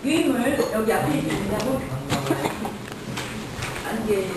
유인물 여기 앞에 있습니다. 안개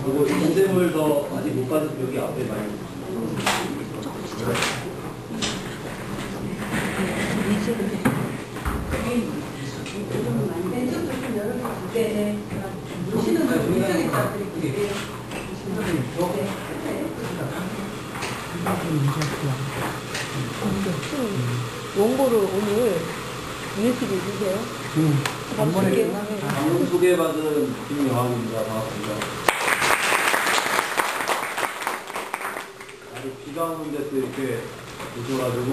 그리고 인쇄물 더 아직 못 받은 여기 앞에 많이 네네. 보시는 걸 굉장히 부탁드릴게요. 원고를 오늘 USB로 주세요. 방금 소개받은 김영학입니다. 반갑습니다. 아주 비가 오는데 또 이렇게 오셔가지고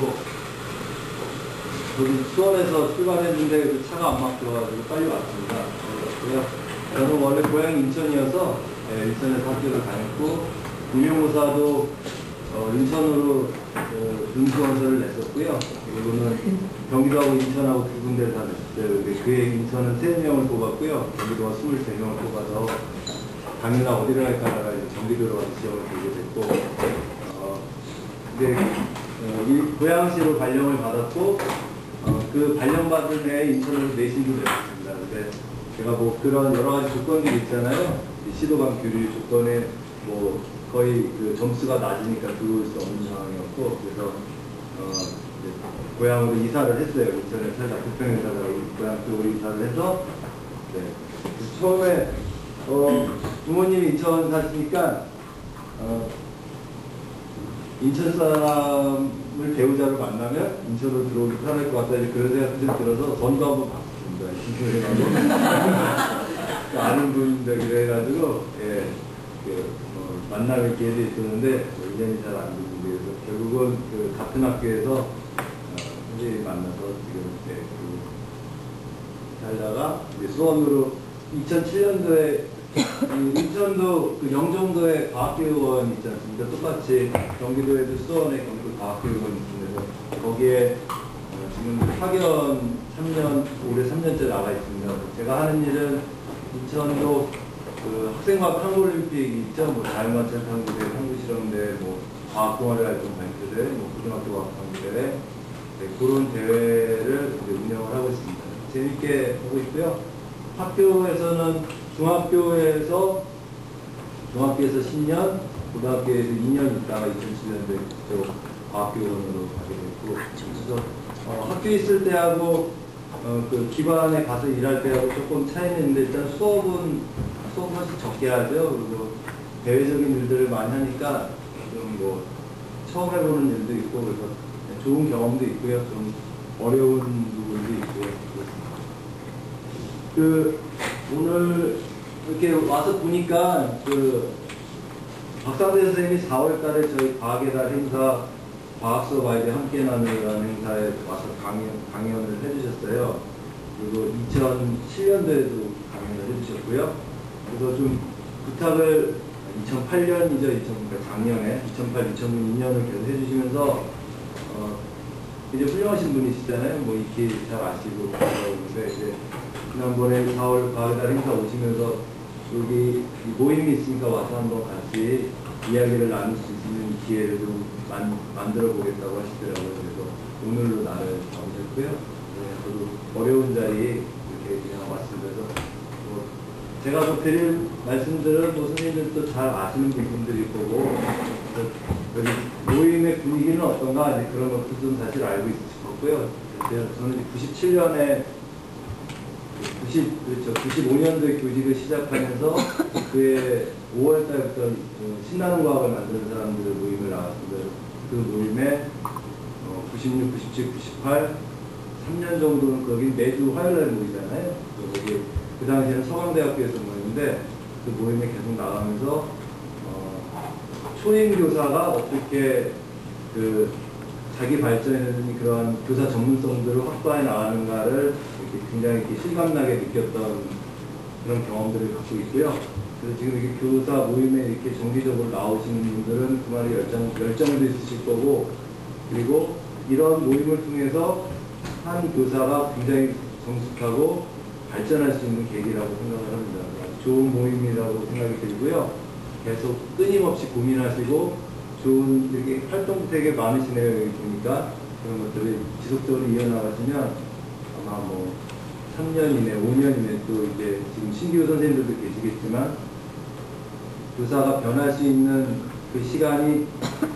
저기 수원에서 출발했는데 그 차가 안 막혀가지고 빨리 왔습니다. 저는 원래 고향이 인천이어서 인천에서 학교를 다녔고 임용고사도 인천으로 준수원서를 냈었고요. 그리고는 경기도하고 인천하고 두 군데를 다 냈어요. 그해 인천은 3명을 뽑았고요. 경기도가 23명을 뽑아서 당일날 어디를 갈까 하다가 경기도로 가서 시험을 보게 됐고 근데 고양시로 발령을 받았고 그 발령받은 해에 인천으로 내신도 되었습니다. 근데 제가 뭐 그런 여러 가지 조건들이 있잖아요. 시도관 교류 조건에 뭐 거의 그 점수가 낮으니까 들어올 수 없는 상황이었고 그래서 고향으로 이사를 했어요. 인천에 살다 부평에 살다가 고향 쪽으로 이사를 해서 처음에 부모님이 인천 사시니까 인천 사람을 배우자를 만나면 인천으로 들어오기 편할 것 같다 그런 생각이 들어서 전도 한번 바꿨습니다. 아는 분인데 그래가지고 만남의 기회도 있었는데 인연이 잘 안 되는데 그래서 결국은 그 같은 학교에서 선생님이 만나서 지금 살다가 이제 수원으로 2007년도에 인천도 그 영종도에 과학교육원 있지 않습니까? 똑같이 경기도에도 수원에 경기도 과학교육원이 있습니다. 거기에 지금 학연 3년, 올해 3년째 나가 있습니다. 제가 하는 일은 인천도 그 학생과학 탐구올림픽 있죠? 뭐 자연관찰 탐구대, 탐구실험대, 뭐 과학동아리 활동 발표대, 뭐 고등학교 과학탐구대회 그런 대회를 이제 운영을 하고 있습니다. 재밌게 하고 있고요. 학교에서는 중학교에서 10년, 고등학교에서 2년 있다가 2007년도에 또 과학교원으로 가게 됐고, 그래서 학교에 있을 때하고 그 기반에 가서 일할 때하고 조금 차이는 있는데 일단 수업은 훨씬 적게 하죠. 그리고 대외적인 일들을 많이 하니까 좀 뭐 처음 해보는 일도 있고 그래서 좋은 경험도 있고요. 좀 어려운 부분도 있고요. 그 오늘 이렇게 와서 보니까 그 박상대 선생님이 4월 달에 저희 과학의 달 행사 과학수업 아이들 함께 나누라는 행사에 와서 강연을 해주셨어요. 그리고 2007년도에도 강연을 해주셨고요. 그래서 좀 부탁을 2008년이죠. 그러니까 작년에 2008, 2009, 2년을 계속 해주시면서 이제 훌륭하신 분이시잖아요. 뭐 익히 잘 아시고 그런데 이제 지난번에 4월 과학의 달 행사 오시면서 여기 모임이 있으니까 와서 한번 같이 이야기를 나눌 수 있는 기회를 좀 만들어 보겠다고 하시더라고요. 그래서 오늘로 나를 잡으셨고요. 저도 어려운 자리에 이렇게 그냥 왔습니다. 그래서 제가 뭐 드릴 말씀들은 뭐 선생님들도 잘 아시는 부분들일 거고 여기 모임의 분위기는 어떤가 이제 그런 것도 좀 사실 알고 있을 거고요. 저는 97년에 95년도에 교직을 시작하면서 그해 5월달부터 신나는 과학을 만드는 사람들의 모임을 나왔습니다. 그 모임에 96, 97, 98, 3년 정도는 거기 매주 화요일날 모이잖아요. 거기 그 당시에는 서강대학교에서 모였는데 그 모임에 계속 나가면서 초임 교사가 어떻게 그 자기 발전이라든지 그런 교사 전문성들을 확보해 나가는가를 이렇게 굉장히 이렇게 실감나게 느꼈던 그런 경험들을 갖고 있고요. 그래서 지금 이렇게 교사 모임에 이렇게 정기적으로 나오시는 분들은 그만의 열정도 있으실 거고, 그리고 이런 모임을 통해서 한 교사가 굉장히 성숙하고 발전할 수 있는 계기라고 생각을 합니다. 좋은 모임이라고 생각이 들고요. 계속 끊임없이 고민하시고 좋은 이렇게 활동 되게 많으시네요. 여기 보니까 그런 것들을 지속적으로 이어나가시면 아마 뭐 3년 이내, 5년 이내 또 이제 지금 신규 선생님들도 계시겠지만 교사가 변할 수 있는 그 시간이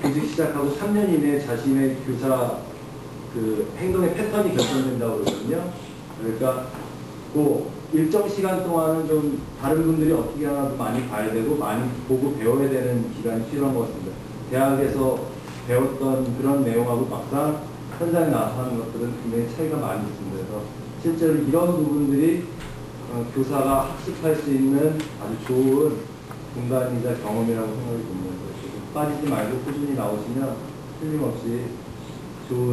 교직 시작하고 3년 이내에 자신의 교사 그 행동의 패턴이 결정된다고 그러거든요. 그러니까 그 일정 시간 동안은 좀 다른 분들이 어떻게 하나도 많이 봐야 되고 많이 보고 배워야 되는 기간이 필요한 것 같습니다. 대학에서 배웠던 그런 내용하고 막상 현장에 나와서 하는 것들은 굉장히 차이가 많이 있습니다. 그래서 실제로 이런 부분들이 교사가 학습할 수 있는 아주 좋은 공간이자 경험이라고 생각이 듭니다. 빠지지 말고 꾸준히 나오시면 틀림없이 좋은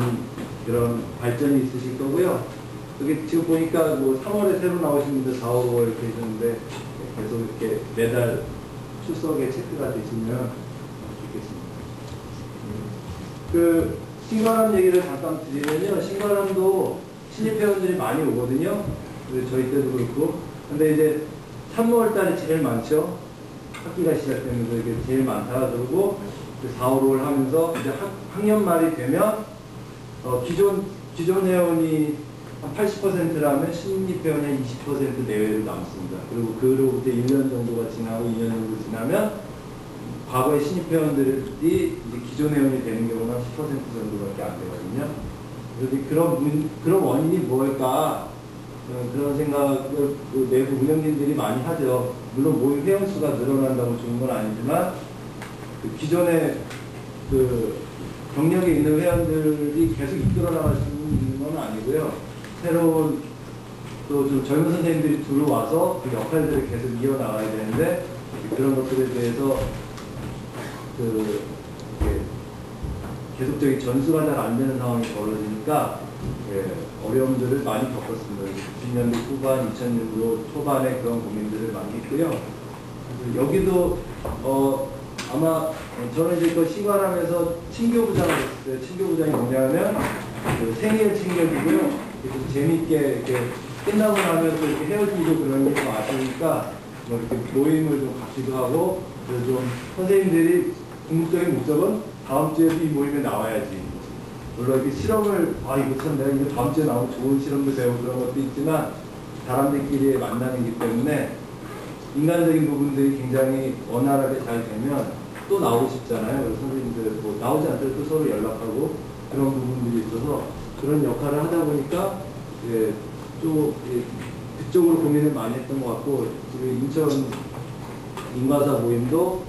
그런 발전이 있으실 거고요. 여기 지금 보니까 뭐 3월에 새로 나오신 분들 4, 5월 이렇게 계셨는데 계속 이렇게 매달 출석에 체크가 되시면 좋겠습니다. 그 신관암 얘기를 잠깐 드리면요. 신관암도 신입 회원들이 많이 오거든요. 저희 때도 그렇고. 근데 이제 3월 달에 제일 많죠. 학기가 시작되면서 이게 제일 많다 그러고 4, 5월 하면서 이제 학년 말이 되면 기존 회원이 한 80%라면 신입 회원의 20% 내외로 남습니다. 그리고 그로부터 1년 정도가 지나고 2년 정도 지나면 과거의 신입 회원들이 이제 기존 회원이 되는 경우는 10% 정도밖에 안 되거든요. 그래서 그런 원인이 뭘까? 그런 생각을 내부 운영진들이 많이 하죠. 물론 모임 회원 수가 늘어난다고 좋은 건 아니지만 그 기존에 그 경력에 있는 회원들이 계속 이끌어 나갈 수 있는 건 아니고요. 새로운 또 좀 젊은 선생님들이 들어와서 그 역할들을 계속 이어나가야 되는데 그런 것들에 대해서 그 계속적인 전수가 잘 안 되는 상황이 벌어지니까 어려움들을 많이 겪었습니다. 90년대 후반, 2000년도 초반에 그런 고민들을 많이 했고요. 여기도 아마 저는 이제 그 시관하면서 친교부장을 했어요. 친교부장이 뭐냐면 그 생일 챙겨주고요. 재미있게 이렇게 끝나고 나면 또 이렇게 헤어지고 그런 게 많으니까 뭐 이렇게 모임을 좀 갖기도 하고 그래서 좀 선생님들이 궁극적인 목적은 다음 주에도 이 모임에 나와야지. 물론 이렇게 실험을 이거 참 내가 이거 다음 주에 나오면 좋은 실험도 배우고 그런 것도 있지만 사람들끼리의 만남이기 때문에 인간적인 부분들이 굉장히 원활하게 잘 되면 또 나오고 싶잖아요. 그래서 선생님들 뭐 나오지 않더라도 또 서로 연락하고 그런 부분들이 있어서 그런 역할을 하다 보니까 또 그쪽으로 고민을 많이 했던 것 같고 지금 인천 인과사 모임도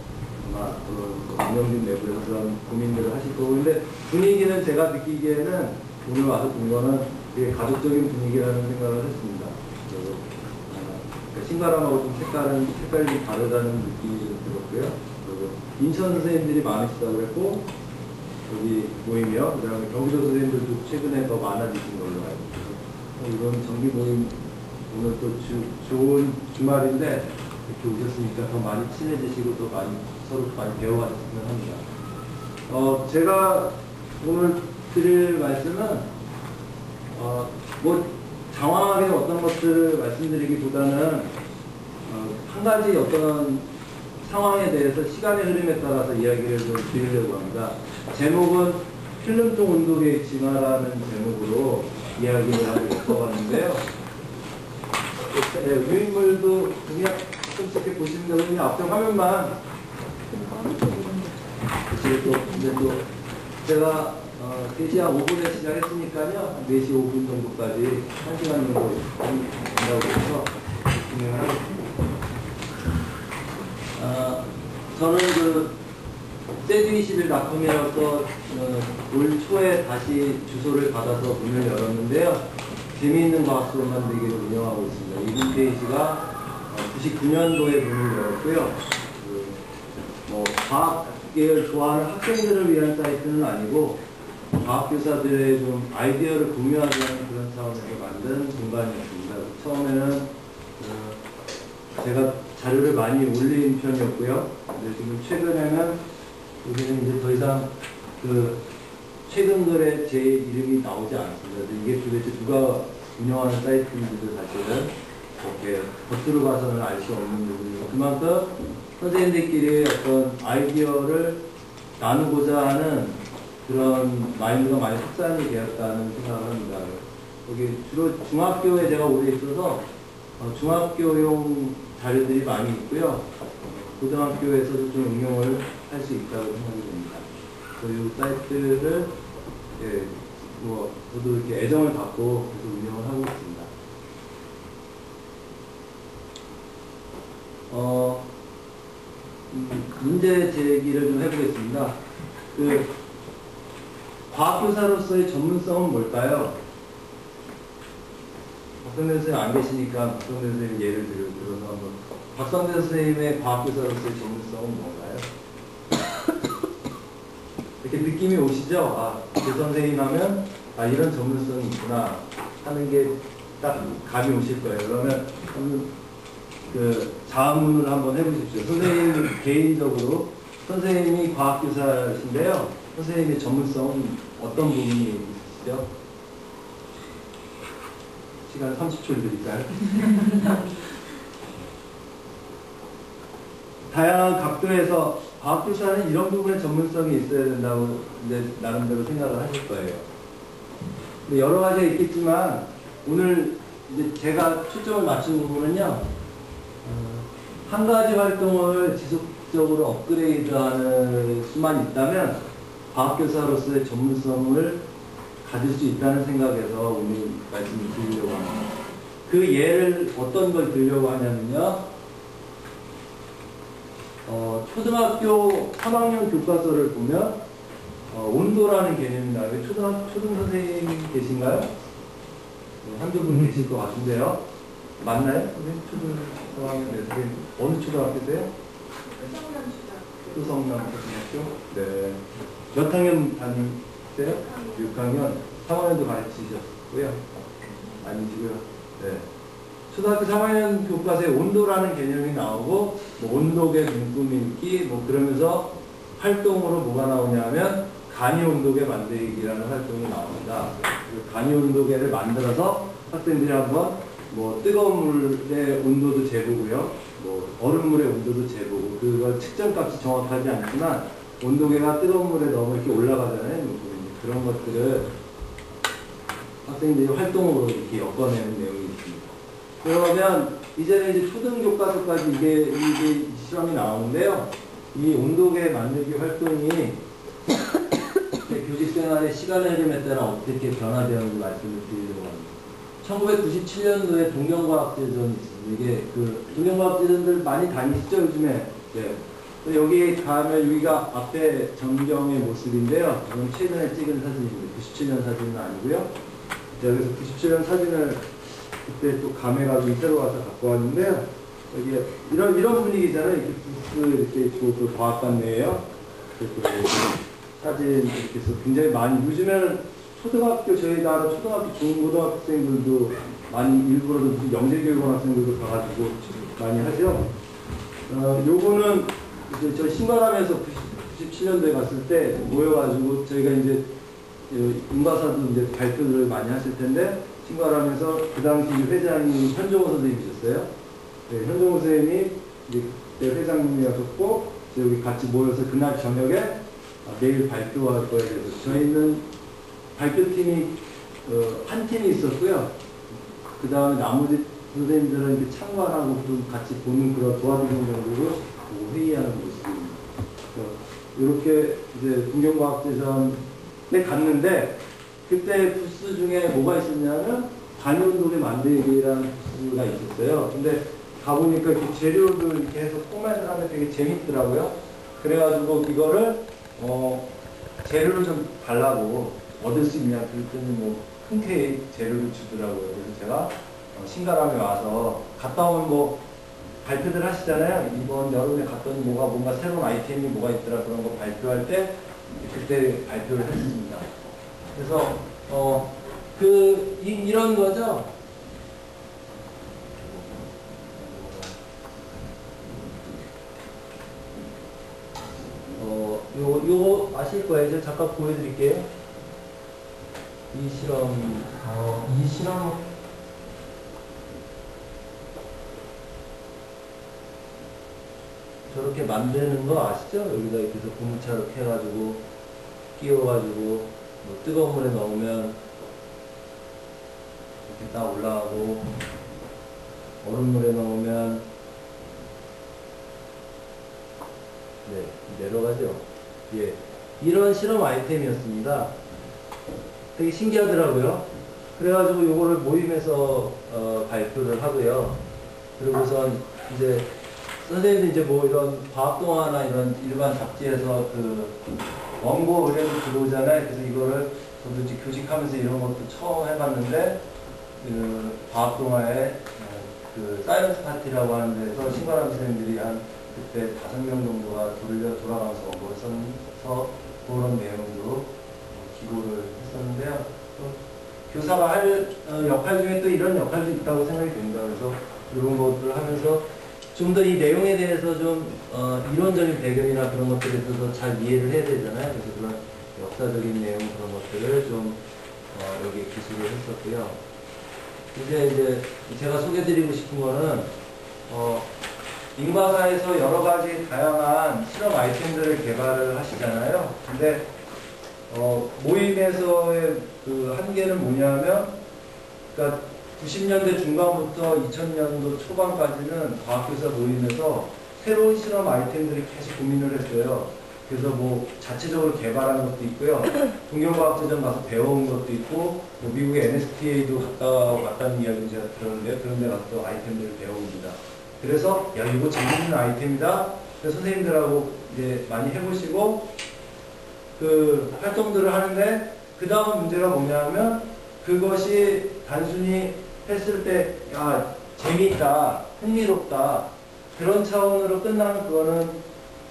아마 그런 운영진 내부에서 그런 고민들을 하실 거고 근데 분위기는 제가 느끼기에는 오늘 와서 본 거는 되게 가족적인 분위기라는 생각을 했습니다. 그래서 신가람하고 좀 색깔이 좀 다르다는 느낌이 좀 들었고요. 그리고 인천 선생님들이 많으시다고 했고 여기 모임이요. 그 다음에 경기도 선생님들도 최근에 더 많아지신 걸로 알고 있어서 이번 정기 모임 오늘 또 좋은 주말인데 이렇게 오셨으니까 더 많이 친해지시고 또 서로 많이 배워가셨으면 합니다. 제가 오늘 드릴 말씀은 뭐 장황하게 어떤 것들을 말씀드리기보다는 한 가지 어떤 상황에 대해서 시간의 흐름에 따라서 이야기를 좀 드리려고 합니다. 제목은 필름통 운동의 진화라는 제목으로 이야기를 하고 싶어봤는데요. 유인물도 그냥 좀 이렇게 보시면 그냥 앞에 화면만 이제 또 제가 3시 한 5분에 시작했으니까요. 4시 5분 정도까지 1시간 정도 된다고 해서 진행을 하겠습니다. 저는 그 세드21.com이라서 올 초에 다시 주소를 받아서 문을 열었는데요. 재미있는 과학 수업 만들기를 운영하고 있습니다. 이 홈페이지가 99년도에 문을 열었고요. 뭐 과학에 계열 좋아하는 학생들을 위한 사이트는 아니고 과학교사들의 좀 아이디어를 공유하자는 그런 차원에서 만든 공간이었습니다. 처음에는 제가 자료를 많이 올린 편이었고요. 근데 지금 최근에는 여기는 이제 더 이상 최근 글에 제 이름이 나오지 않습니다. 이게 도대체 누가 운영하는 사이트인지도 사실은 이렇게 겉으로 봐서는 알 수 없는 부분이고, 그만큼 선생님들끼리 어떤 아이디어를 나누고자 하는 그런 마인드가 많이 확산이 되었다는 생각을 합니다. 여기 주로 중학교에 제가 오래 있어서 중학교용 자료들이 많이 있고요. 고등학교에서도 좀 응용을 할 수 있다고 생각이 됩니다. 이 사이트를 저도 이렇게 애정을 갖고 계속 운영을 하고 있습니다. 문제 제기를 좀 해보겠습니다. 과학교사로서의 전문성은 뭘까요? 박성대 선생님 안 계시니까 박성대 선생님 예를 들어서 한번. 박성대 선생님의 과학교사로서의 전문성은 뭔가요? 이렇게 느낌이 오시죠? 그 선생님 하면 이런 전문성이 있구나 하는 게 딱 감이 오실 거예요. 그러면 자문을 한번 해보십시오. 선생님 개인적으로 선생님이 과학교사신데요. 선생님의 전문성은 어떤 부분이 있으시죠? 시간 30초 드릴까요? 다양한 각도에서 과학교사는 이런 부분에 전문성이 있어야 된다고 이제 나름대로 생각을 하실 거예요. 근데 여러 가지가 있겠지만 오늘 이제 제가 초점을 맞춘 부분은요, 한 가지 활동을 지속적으로 업그레이드하는 수만 있다면 과학교사로서의 전문성을 가질 수 있다는 생각에서 오늘 말씀을 드리려고 합니다. 그 예를 어떤 걸 들려고 하냐면요, 초등학교 3학년 교과서를 보면 온도라는 개념이 나와요. 초등 선생님 계신가요? 한두 분 계실 것 같은데요. 맞나요? 선생님? 초등 3학년 선생님 어느 초등학교세요? 수성남 초등학교? 네. 몇 학년 다니세요? 6학년. 3학년도 가르치셨고요. 아니시고요. 네. 초등학교 3학년 교과서에 온도라는 개념이 나오고, 온도계 문구 읽기, 그러면서 활동으로 뭐가 나오냐면, 간이 온도계 만들기라는 활동이 나옵니다. 간이 온도계를 만들어서 학생들이 한번 뜨거운 물의 온도도 재보고요, 얼음물의 온도도 재보고, 그걸 측정값이 정확하지 않지만, 온도계가 뜨거운 물에 너무 이렇게 올라가잖아요. 그런 것들을 학생들이 활동으로 이렇게 엮어내는 내용이 있습니다. 그러면 이제는 이제 초등교과서까지 이게 실험이 나오는데요. 이 온도계 만들기 활동이 교직 생활의 시간의 흐름에 따라 어떻게 변화되었는지 말씀을 드리려고 합니다. 1997년도에 동경과학제전이 있습니다. 이게 동경과학제전들 많이 다니시죠, 요즘에? 네. 여기 가면 여기가 앞에 전경의 모습인데요. 이건 최근에 찍은 사진입니다. 97년 사진은 아니고요. 여기서 97년 사진을 그때 또 감해가지고 새로 와서 갖고 왔는데요. 여기 이런 분위기잖아요. 이렇게 부스 이렇게 있고 또 과학관 내에요. 사진 이렇게 해서 굉장히 많이, 요즘에는 저희 나라 초등학교, 중고등학생들도 많이, 일부러 무슨 영재교육원 학생들도 가가지고 많이 하죠. 요거는 이제 저희 신바람에서 97년도에 갔을 때 모여가지고 저희가 이제 인과사도 이제 발표를 많이 하실 텐데, 신바람에서 그 당시 회장이 현종호 선생님이셨어요. 네, 현종호 선생님이 이제 그때 회장님이었고, 여기 같이 모여서 그날 저녁에 내일 발표할 거에 대해서 저희는 발표팀이 한 팀이 있었고요. 그 다음에 나머지 선생님들은 이렇게 참관하고 좀 같이 보는 그런 도와주는 정도로 회의하는 모습입니다. 이렇게 이제 동경과학제전에 갔는데, 그때 부스 중에 뭐가 있었냐면 간이온도계 만들기라는 부스가 있었어요. 근데 가보니까 이렇게 재료를 이렇게 해서 포맷을 하면 되게 재밌더라고요. 그래가지고 이거를 재료를 좀 달라고 얻을 수 있냐 그랬더니 흔쾌히 재료를 주더라고요. 그래서 제가 신가람에 와서 갔다 오면 발표들 하시잖아요. 이번 여름에 갔더니 뭔가 새로운 아이템이 뭐가 있더라 그런 거 발표할 때 그때 발표를 했습니다. 그래서 이런 거죠. 요거 아실 거예요. 제가 잠깐 보여드릴게요. 이 실험, 저렇게 만드는 거 아시죠? 여기다 이렇게 해서 고무차로 해가지고, 끼워가지고, 뭐 뜨거운 물에 넣으면, 이렇게 딱 올라가고, 얼음물에 넣으면, 네, 내려가죠. 예. 이런 실험 아이템이었습니다. 되게 신기하더라고요. 그래가지고 요거를 모임에서 발표를 하고요. 그리고서 이제 선생님들 이제 뭐 이런 과학동화나 이런 일반 잡지에서 그 원고 의뢰도 들어오잖아요. 그래서 이거를 저도 이제 교직하면서 이런 것도 처음 해봤는데 그 과학동화에 그 사이언스 파티라고 하는 데서 신바람 선생님들이 한 그때 5명 정도가 돌아가면서 원고를 써서 그런 내용으로 기고를 했었는데요. 교사가 할 역할 중에 또 이런 역할도 있다고 생각이 듭니다. 그래서 이런 것들을 하면서 좀 더 이 내용에 대해서 좀 이론적인 배경이나 그런 것들에 대해서 잘 이해를 해야 되잖아요. 그래서 그런 역사적인 내용 그런 것들을 좀 여기 기술을 했었고요. 이제 제가 소개드리고 싶은 거는 인과사에서 여러 가지 다양한 실험 아이템들을 개발을 하시잖아요. 근데 모임에서의 그 한계는 뭐냐면, 그러니까 90년대 중반부터 2000년도 초반까지는 과학교사 모임에서 새로운 실험 아이템들이 계속 고민을 했어요. 그래서 뭐 자체적으로 개발한 것도 있고요. 동경과학대전 가서 배워온 것도 있고, 뭐 미국의 NSTA도 갔다는 이야기를 제가 들었는데요. 그런 데 가서 또 아이템들을 배웁니다. 그래서 야, 이거 재밌는 아이템이다. 그래서 선생님들하고 이제 많이 해보시고 그 활동들을 하는데, 그 다음 문제가 뭐냐면 그것이 단순히 했을 때 야, 재미있다, 흥미롭다 그런 차원으로 끝나는 그거는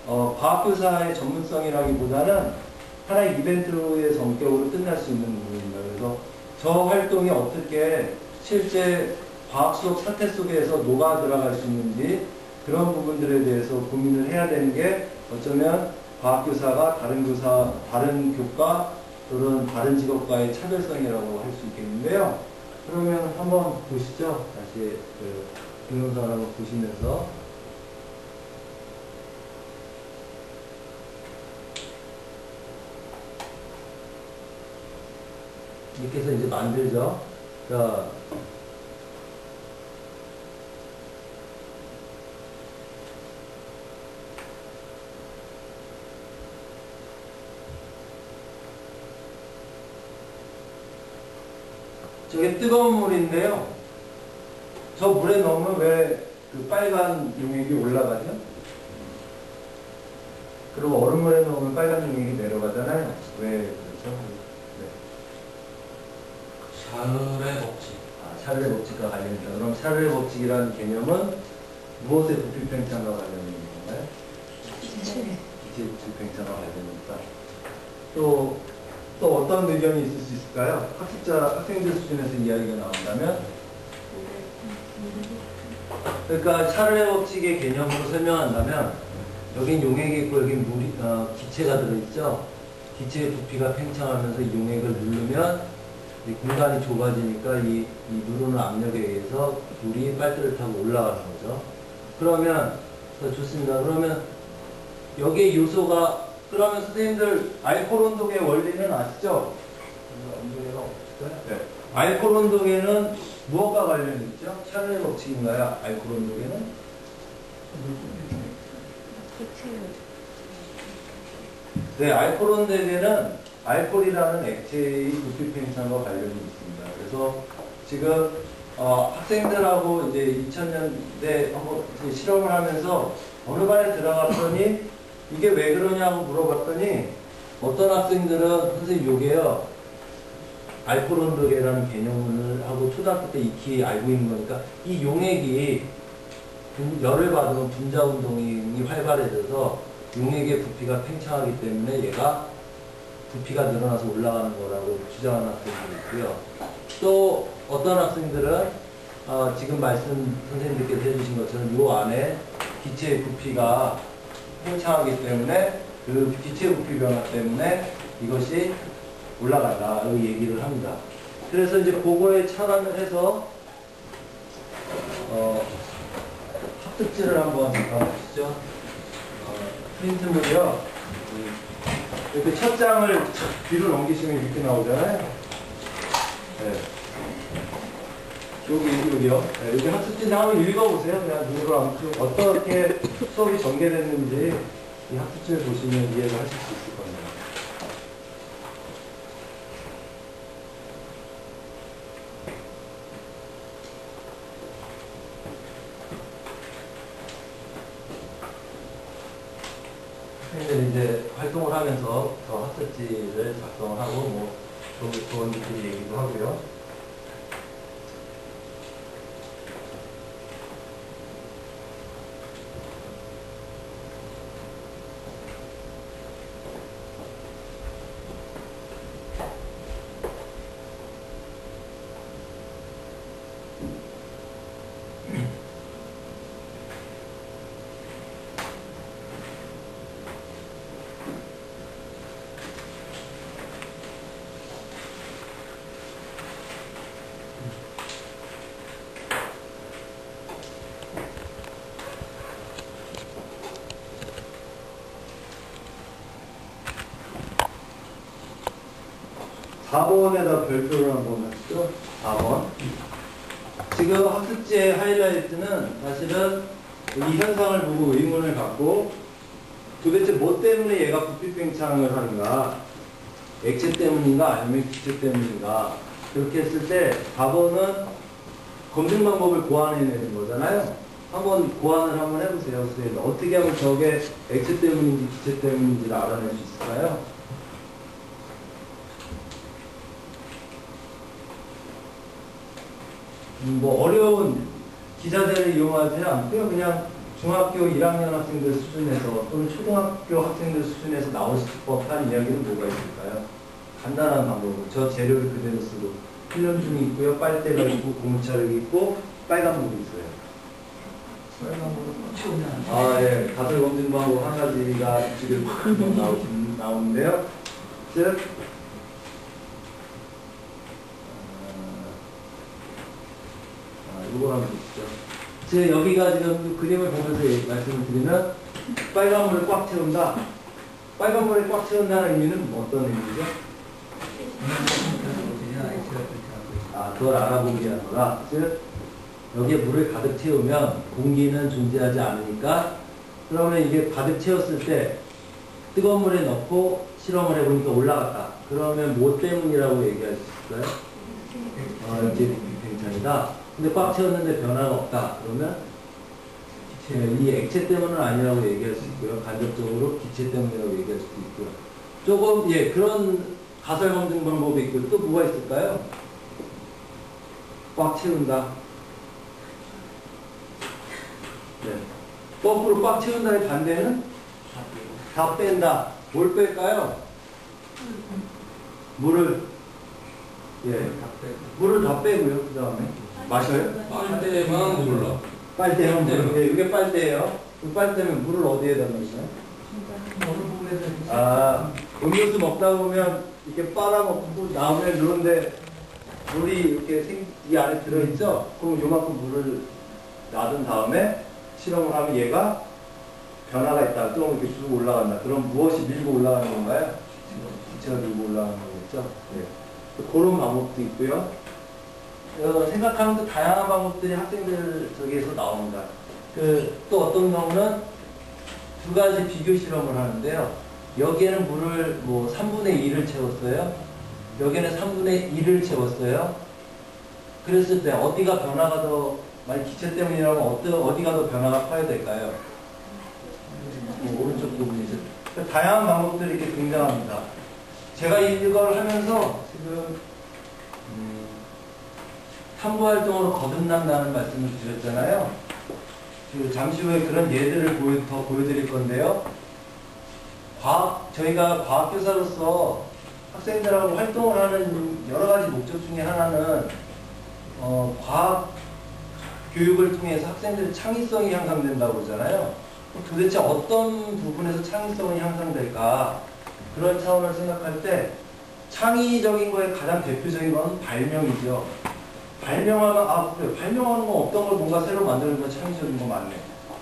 과학교사의 전문성이라기보다는 하나의 이벤트의 성격으로 끝날 수 있는 부분입니다. 그래서 저 활동이 어떻게 실제 과학 수업 사태 속에서 녹아 들어갈 수 있는지 그런 부분들에 대해서 고민을 해야 되는 게 어쩌면 과학교사가 다른 교과 또는 다른 직업과의 차별성이라고 할 수 있겠는데요. 그러면 한번 보시죠. 다시 그 동영상을 한번 보시면서 이렇게 해서 이제 만들죠. 자, 저게 뜨거운 물인데요. 저 물에 넣으면 왜 그 빨간 용액이 올라가죠? 그리고 얼음물에 넣으면 빨간 용액이 내려가잖아요. 왜 그렇죠? 네. 샤를의 법칙. 샤를의 법칙과 관련입니다. 그럼 샤를의 법칙이라는 개념은 무엇의 부피팽창과 관련된 건가요? 기체의 부피팽창과 관련입니다. 또 어떤 의견이 있을 수 있을까요? 학생들 수준에서 이야기가 나온다면? 그러니까 샤를의 법칙의 개념으로 설명한다면 여긴 용액이 있고 여긴 기체가 들어있죠. 기체의 부피가 팽창하면서 이 용액을 누르면 이 공간이 좁아지니까 이 누르는 압력에 의해서 물이 빨대를 타고 올라가는 거죠. 그러면 좋습니다. 그러면 여기에 요소가 그러면 선생님들 알코올 온도계 원리는 아시죠? 온도계가 없을까요? 네. 알코올 온도계는 무엇과 관련이 있죠? 샤를의 법칙인가요? 알코올 온도계는? 네, 알코올 온도계는 알코올이라는 액체의 부피 팽창과 관련이 있습니다. 그래서 지금 학생들하고 이제 2000년대 한번 실험을 하면서 어느 반에 들어갔더니 이게 왜 그러냐고 물어봤더니 어떤 학생들은 선생님 요게요 알코올 온도계라는 개념을 하고 초등학교 때 익히 알고 있는 거니까 이 용액이 열을 받으면 분자 운동이 활발해져서 용액의 부피가 팽창하기 때문에 얘가 부피가 늘어나서 올라가는 거라고 주장하는 학생들이 있고요. 또 어떤 학생들은 지금 말씀 선생님들께서 해주신 것처럼 요 안에 기체의 부피가 팽창하기 때문에 그 기체 부피 변화 때문에 이것이 올라간다고 얘기를 합니다. 그래서 이제 그거에 착안을 해서 합특지를 한번 잠깐 보시죠. 프린트물이요. 이렇게 첫 장을 뒤로 넘기시면 이렇게 나오잖아요. 네. 여기요. 네, 여기 학습지를 한번 읽어보세요. 그냥 눈으로 어떻게 수업이 전개됐는지 이 학습지를 보시면 이해를 하실 수 있을 겁니다. 학생들이 이제 활동을 하면서 저 학습지를 작성을 하고 뭐 조원들끼리 얘기도 하고요. (4번에다) 별표를 한번 하시죠. 4번. 지금 학습지의 하이라이트는 사실은 이 현상을 보고 의문을 갖고 도대체 뭐 때문에 얘가 부피 팽창을 하는가, 액체 때문인가 아니면 기체 때문인가, 그렇게 했을 때 4번은 검증 방법을 고안해내는 거잖아요. 한번 고안을 한번 해보세요. 선생님. 어떻게 하면 저게 액체 때문인지 기체 때문인지를 알아낼 수 있을까요? 뭐 어려운 기자재를 이용하지 않고요. 그냥 중학교 1학년 학생들 수준에서 또는 초등학교 학생들 수준에서 나올 법한 이야기는 뭐가 있을까요? 간단한 방법으로 저 재료를 그대로 쓰고 필름중이 있고요. 빨대가 있고 고무차력이 있고 빨간 물이 있어요. 빨간 물은 예. 가설 검증 방법 한 가지가 지금 나오는데요. 즉 이거 한번 보시죠. 제가 여기가 지금 그림을 보면서 말씀을 드리면 빨간 물을 꽉 채운다. 빨간 물을 꽉 채운다는 의미는 어떤 의미죠? 그걸 알아보기 위한 거라. 즉 여기에 물을 가득 채우면 공기는 존재하지 않으니까, 그러면 이게 가득 채웠을 때 뜨거운 물에 넣고 실험을 해보니까 올라갔다. 그러면 뭐 때문이라고 얘기할 수 있을까요? 이제 팽창이다. 근데 꽉 채웠는데 변화가 없다. 그러면 이 액체 때문은 아니라고 얘기할 수 있고요. 간접적으로 기체 때문이라고 얘기할 수도 있고요. 조금 그런 가설 검증 방법이 있고, 또 뭐가 있을까요? 꽉 채운다. 네. 거꾸로 꽉 채운다의 반대는 다 뺀다. 뭘 뺄까요? 물을 물을 다 빼고요. 그 다음에 마셔요? 빨대만 물러. 빨대요. 이게 빨대예요. 그 빨대면 물을 어디에다 넣으세요? 음료수 먹다 보면 이렇게 빨아먹고 나오면 그런데 물이 이렇게 이 안에 들어있죠? 그럼 요만큼 물을 놔둔 다음에 실험을 하면 얘가 변화가 있다. 또 이렇게 쭉 올라간다. 그럼 무엇이 밀고 올라가는 건가요? 기체가 밀고 올라가는 거겠죠? 네. 그런 방법도 있고요. 생각하는 또 다양한 방법들이 학생들 저기에서 나옵니다. 또 어떤 경우는 두 가지 비교 실험을 하는데요. 여기에는 물을 뭐 3분의 2를 채웠어요. 여기에는 3분의 1을 채웠어요. 그랬을 때 어디가 변화가 더, 만약 기체 때문이라면 어디가 더 변화가 커야 될까요? 오른쪽 부분이죠. 다양한 방법들이 이렇게 등장합니다. 제가 이걸 하면서 지금 탐구 활동으로 거듭난다는 말씀을 드렸잖아요. 잠시 후에 그런 예들을 더 보여드릴 건데요. 저희가 과학교사로서 학생들하고 활동을 하는 여러 가지 목적 중에 하나는 과학 교육을 통해서 학생들의 창의성이 향상된다고 그러잖아요. 도대체 어떤 부분에서 창의성이 향상될까? 그런 차원을 생각할 때 창의적인 거에 가장 대표적인 건 발명이죠. 발명하면 그래, 발명하는 건 어떤 걸 뭔가 새로 만드는 건 창의적인 거 맞네.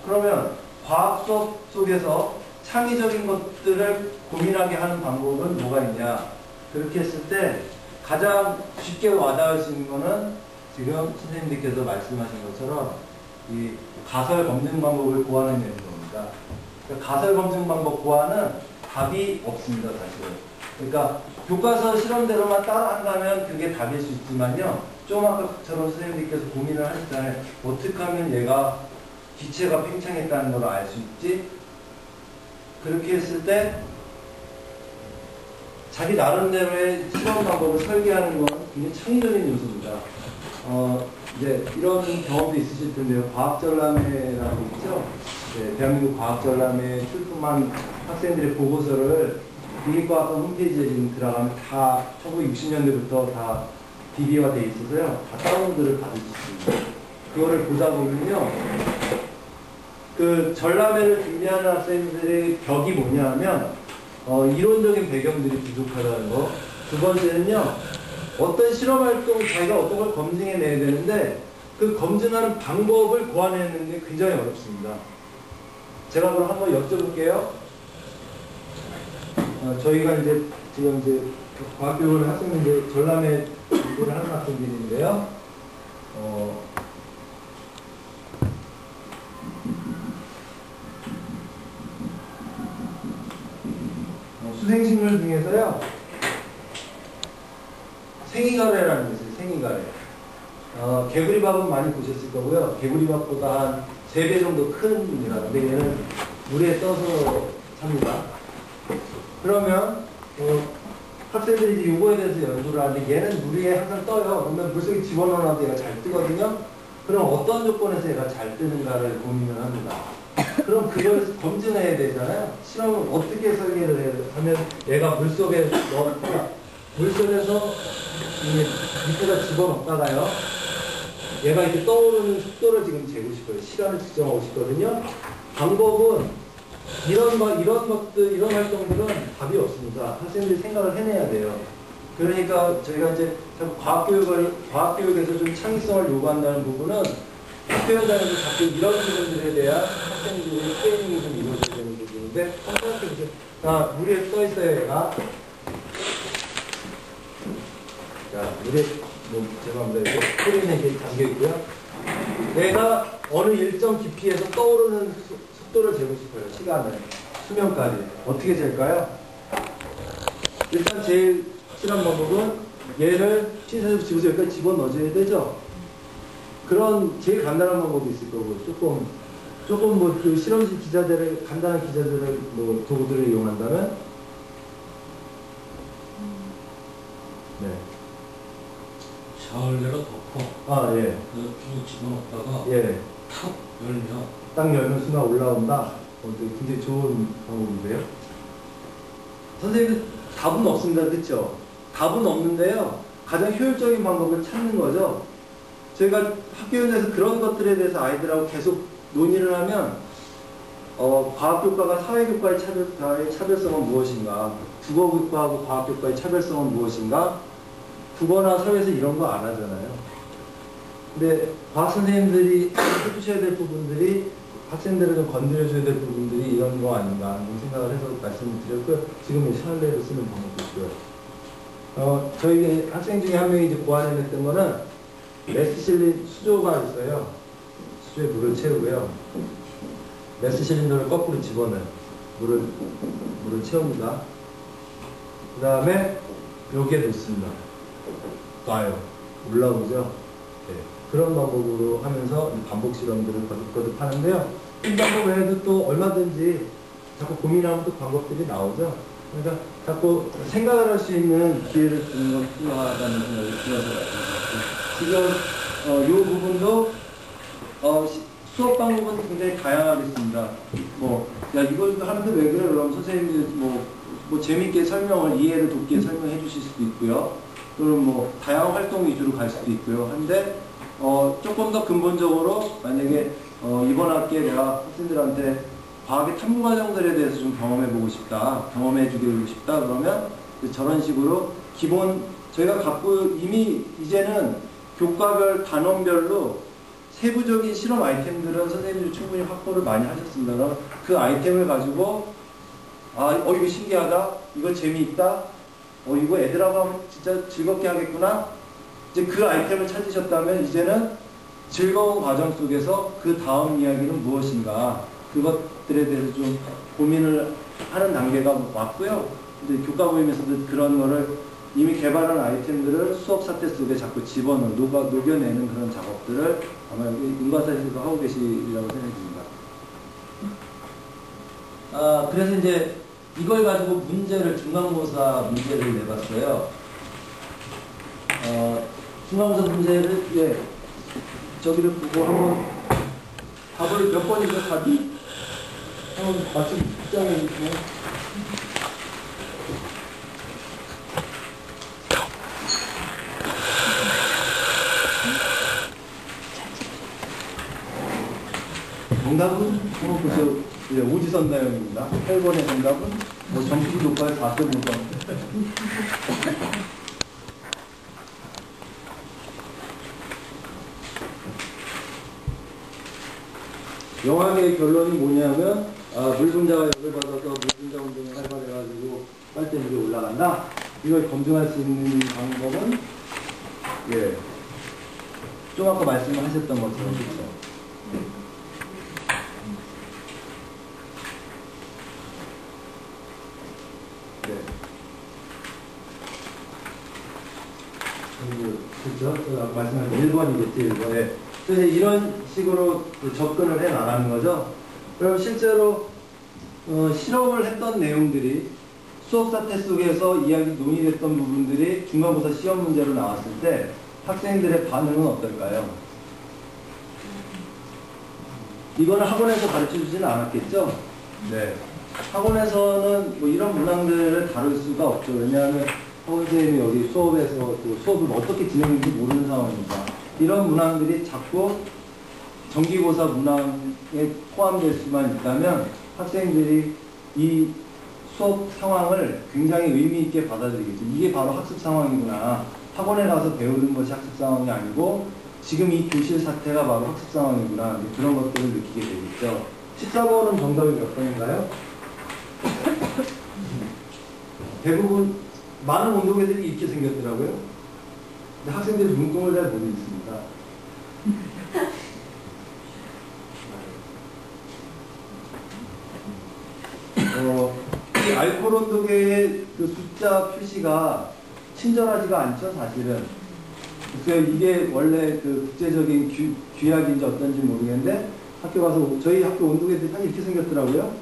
그러면 과학 수업 속에서 창의적인 것들을 고민하게 하는 방법은 뭐가 있냐? 그렇게 했을 때 가장 쉽게 와닿을 수 있는 거는 지금 선생님들께서 말씀하신 것처럼 이 가설 검증 방법을 고안해내는 겁니다. 그러니까 가설 검증 방법 고안은 답이 없습니다, 사실은. 그러니까 교과서 실험대로만 따라한다면 그게 답일 수 있지만요. 좀 아까처럼 선생님들께서 고민을 하시잖아요. 어떻게 하면 얘가 기체가 팽창했다는 걸 알 수 있지? 그렇게 했을 때 자기 나름대로의 실험 방법을 설계하는 건 굉장히 창의적인 요소입니다. 이제 이런 경험도 있으실 텐데요. 과학전람회라고 있죠? 네, 대한민국 과학전람회 출품한 학생들의 보고서를 국립과학원 홈페이지에 지금 들어가면 다 1960년대부터 다 DB화 돼 있어서요. 다 다운로드를 받을 수 있습니다. 그거를 보다 보면요. 그 전람회를 준비하는 학생들의 벽이 뭐냐 하면 이론적인 배경들이 부족하다는 거. 두 번째는요. 어떤 실험활동 자기가 어떤 걸 검증해내야 되는데 그 검증하는 방법을 고안해내는 게 굉장히 어렵습니다. 제가 그럼 한번 여쭤볼게요. 저희가 이제 지금 이제 과학교육을 학생인데 전람회 공부를 하는 학생들인데요. 수생식물 중에서요. 생이가래라는 게 있어요. 생이가래. 개구리밥은 많이 보셨을 거고요. 개구리밥보다 한 3배 정도 큰 입니다. 근데 얘는 물에 떠서 삽니다. 그러면 학생들이 이제 요거에 대해서 연구를 하는데 얘는 물 위에 항상 떠요. 그러면 물속에 집어넣어놔도 얘가 잘 뜨거든요. 그럼 어떤 조건에서 얘가 잘 뜨는가를 고민을 합니다. 그럼 그걸 검증해야 되잖아요. 실험을 어떻게 설계를 해야 하면 얘가 물속에 물속에서 밑에다 집어넣다가요. 얘가 이렇게 떠오르는 속도를 지금 재고 싶어요. 시간을 측정하고 싶거든요. 방법은 이런 것들, 이런 활동들은 답이 없습니다. 학생들이 생각을 해내야 돼요. 그러니까 저희가 이제 과학교육에서 좀 창의성을 요구한다는 부분은 학교 현장에서 자꾸 이런 부분들에 대한 학생들의 트레이닝이 좀 이루어져야 되는 부분인데, 생각해보세요. 자, 물에 떠있어요, 얘가. 자, 물에, 죄송합니다. 이렇게 소리는 이렇게 잠겨있고요. 얘가 어느 일정 깊이에서 떠오르는 속도를 재고 싶어요. 시간을. 수명까지. 어떻게 잴까요? 일단 제일 확실한 방법은 얘를 시선에서 집어서 여기까지 집어넣어줘야 되죠? 그런 제일 간단한 방법이 있을 거고, 조금 뭐 그 실험실 기자재를, 간단한 기자재를 뭐 도구들을 이용한다면, 네. 샤워를 내가 덮어. 예. 쭉 집어넣다가 예. 탁 열면. 딱 열면 순간 올라온다? 굉장히 좋은 방법인데요. 선생님, 답은 없습니다. 그쵸? 답은 없는데요. 가장 효율적인 방법을 찾는 거죠. 저희가 학교에서 그런 것들에 대해서 아이들하고 계속 논의를 하면, 과학교과가 사회교과의 차별성은 무엇인가? 국어교과하고 과학교과의 차별성은 무엇인가? 국어나 사회에서 이런 거 안 하잖아요. 근데 과학 선생님들이 해주셔야 될 부분들이, 학생들을 좀 건드려줘야 될 부분들이 이런 거 아닌가 하는 생각을 해서 말씀을 드렸고요. 지금 샤넬을 쓰는 방법도 있고요. 저희 학생 중에 한 명이 이제 고안해냈던 거는 메스실린 수조가 있어요. 수조에 물을 채우고요. 메스실린더를 거꾸로 집어넣어요. 물을 채웁니다. 그 다음에 여기에 놓습니다. 놔요. 올라오죠. 네. 그런 방법으로 하면서 반복 실험들을 거듭 하는데요. 이 방법 외에도 또 얼마든지 자꾸 고민하면 또 방법들이 나오죠. 그러니까 자꾸 생각을 할 수 있는 기회를 주는 건 필요하다는 생각이 들어서 지금 이 부분도 수업 방법은 굉장히 다양하겠습니다. 야, 이걸 하는데 왜 그래? 그럼 선생님이 뭐 재밌게 설명을, 이해를 돕게 설명해 주실 수도 있고요. 또는 다양한 활동 위주로 갈 수도 있고요. 한데, 조금 더 근본적으로, 만약에, 이번 학기에 내가 학생들한테 과학의 탐구 과정들에 대해서 좀 경험해 보고 싶다, 경험해 주고 싶다, 그러면 저런 식으로 저희가 이미 이제는 교과별, 단원별로 세부적인 실험 아이템들은 선생님들이 충분히 확보를 많이 하셨습니다. 그럼 그 아이템을 가지고, 이거 신기하다, 이거 재미있다, 이거 애들하고 하면 진짜 즐겁게 하겠구나. 이제 그 아이템을 찾으셨다면 이제는 즐거운 과정 속에서 그 다음 이야기는 무엇인가, 그것들에 대해서 좀 고민을 하는 단계가 왔고요. 이제 교과 모임에서도 그런 거를 이미 개발한 아이템들을 수업 사태 속에 자꾸 녹여내는 그런 작업들을 아마 여기 인과사에서도 하고 계시리라고 생각됩니다. 그래서 이제 이걸 가지고 중간고사 문제를 내봤어요. 중간고사 문제를, 저기를 보고 한번 답을 몇 번이죠, 답이? 한번 맞춤 입장해 주시면. 정답은 오지선다형입니다. 8번의 정답은 점수도 높아요. 4.5점. 영화의 결론이 뭐냐면 물 분자가 열을 받아서 물 분자 운동이 활발해가지고 빨대물이 올라간다. 이걸 검증할 수 있는 방법은 좀 아까 말씀하셨던 것처럼 그렇죠. 그렇죠. 말씀하신 1번이겠지, 1번에. 그래서 이런 식으로 접근을 해 나가는 거죠. 그럼 실제로 실험을 했던 내용들이 수업 사태 속에서 논의됐던 부분들이 중간고사 시험 문제로 나왔을 때 학생들의 반응은 어떨까요? 이거는 학원에서 가르쳐 주지는 않았겠죠? 네. 학원에서는 이런 문항들을 다룰 수가 없죠. 왜냐하면 학원 선생님이 여기 수업에서 또 수업을 어떻게 진행하는지 모르는 상황이니까. 이런 문항들이 자꾸 정기고사 문항에 포함될 수만 있다면 학생들이 이 수업 상황을 굉장히 의미 있게 받아들이겠죠. 이게 바로 학습 상황이구나. 학원에 가서 배우는 것이 학습 상황이 아니고 지금 이 교실 사태가 바로 학습 상황이구나. 그런 것들을 느끼게 되겠죠. 14번은 정답이 몇 번인가요? 대부분 많은 운동회들이 이렇게 생겼더라고요. 근데 학생들이 눈금을 잘 못 읽습니다. 이 알코올 온도계의 그 숫자 표시가 친절하지가 않죠, 사실은. 그래서 이게 원래 그 국제적인 규약인지 어떤지 모르겠는데 학교 가서 저희 학교 온도계들이 딱 이렇게 생겼더라고요.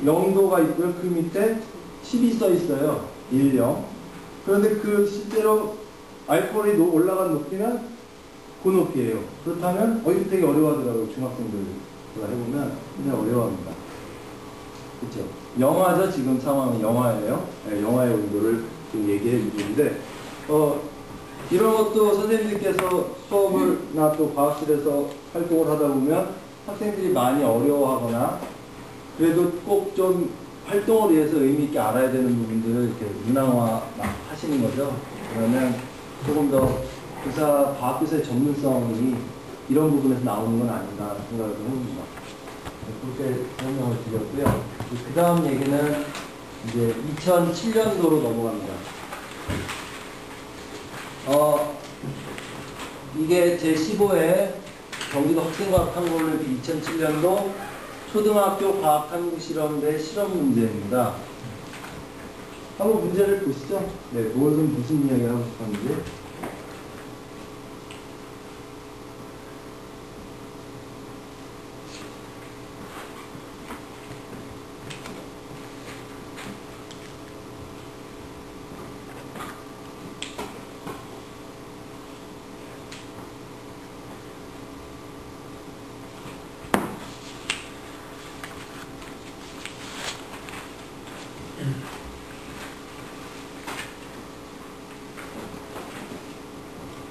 0도가 있고요. 그 밑에 10이 써 있어요. 10. 그런데 실제로 알코올이 올라간 높이는 그 높이에요. 그렇다면 이거 되게 어려워하더라고요. 중학생들 해보면 굉장히 어려워합니다. 그렇죠? 영하죠. 지금 상황은 영하예요. 네, 영하의 온도를 좀 얘기해 주는데 이런 것도 선생님들께서 수업을나 또 과학실에서 활동을 하다 보면 학생들이 많이 어려워하거나 그래도 꼭 좀 활동을 위해서 의미 있게 알아야 되는 부분들을 이렇게 문항화 하시는 거죠. 그러면 조금 더 과학교사의 전문성이 이런 부분에서 나오는 건 아닌가 생각을 해봅니다. 그렇게 설명을 드렸고요. 그 다음 얘기는 이제 2007년도로 넘어갑니다. 이게 제15회 경기도 학생과학 탐구를 2007년도 초등학교 과학탐구실험대 실험 문제입니다. 한번 문제를 보시죠. 네, 무슨 이야기 하고 싶었는지.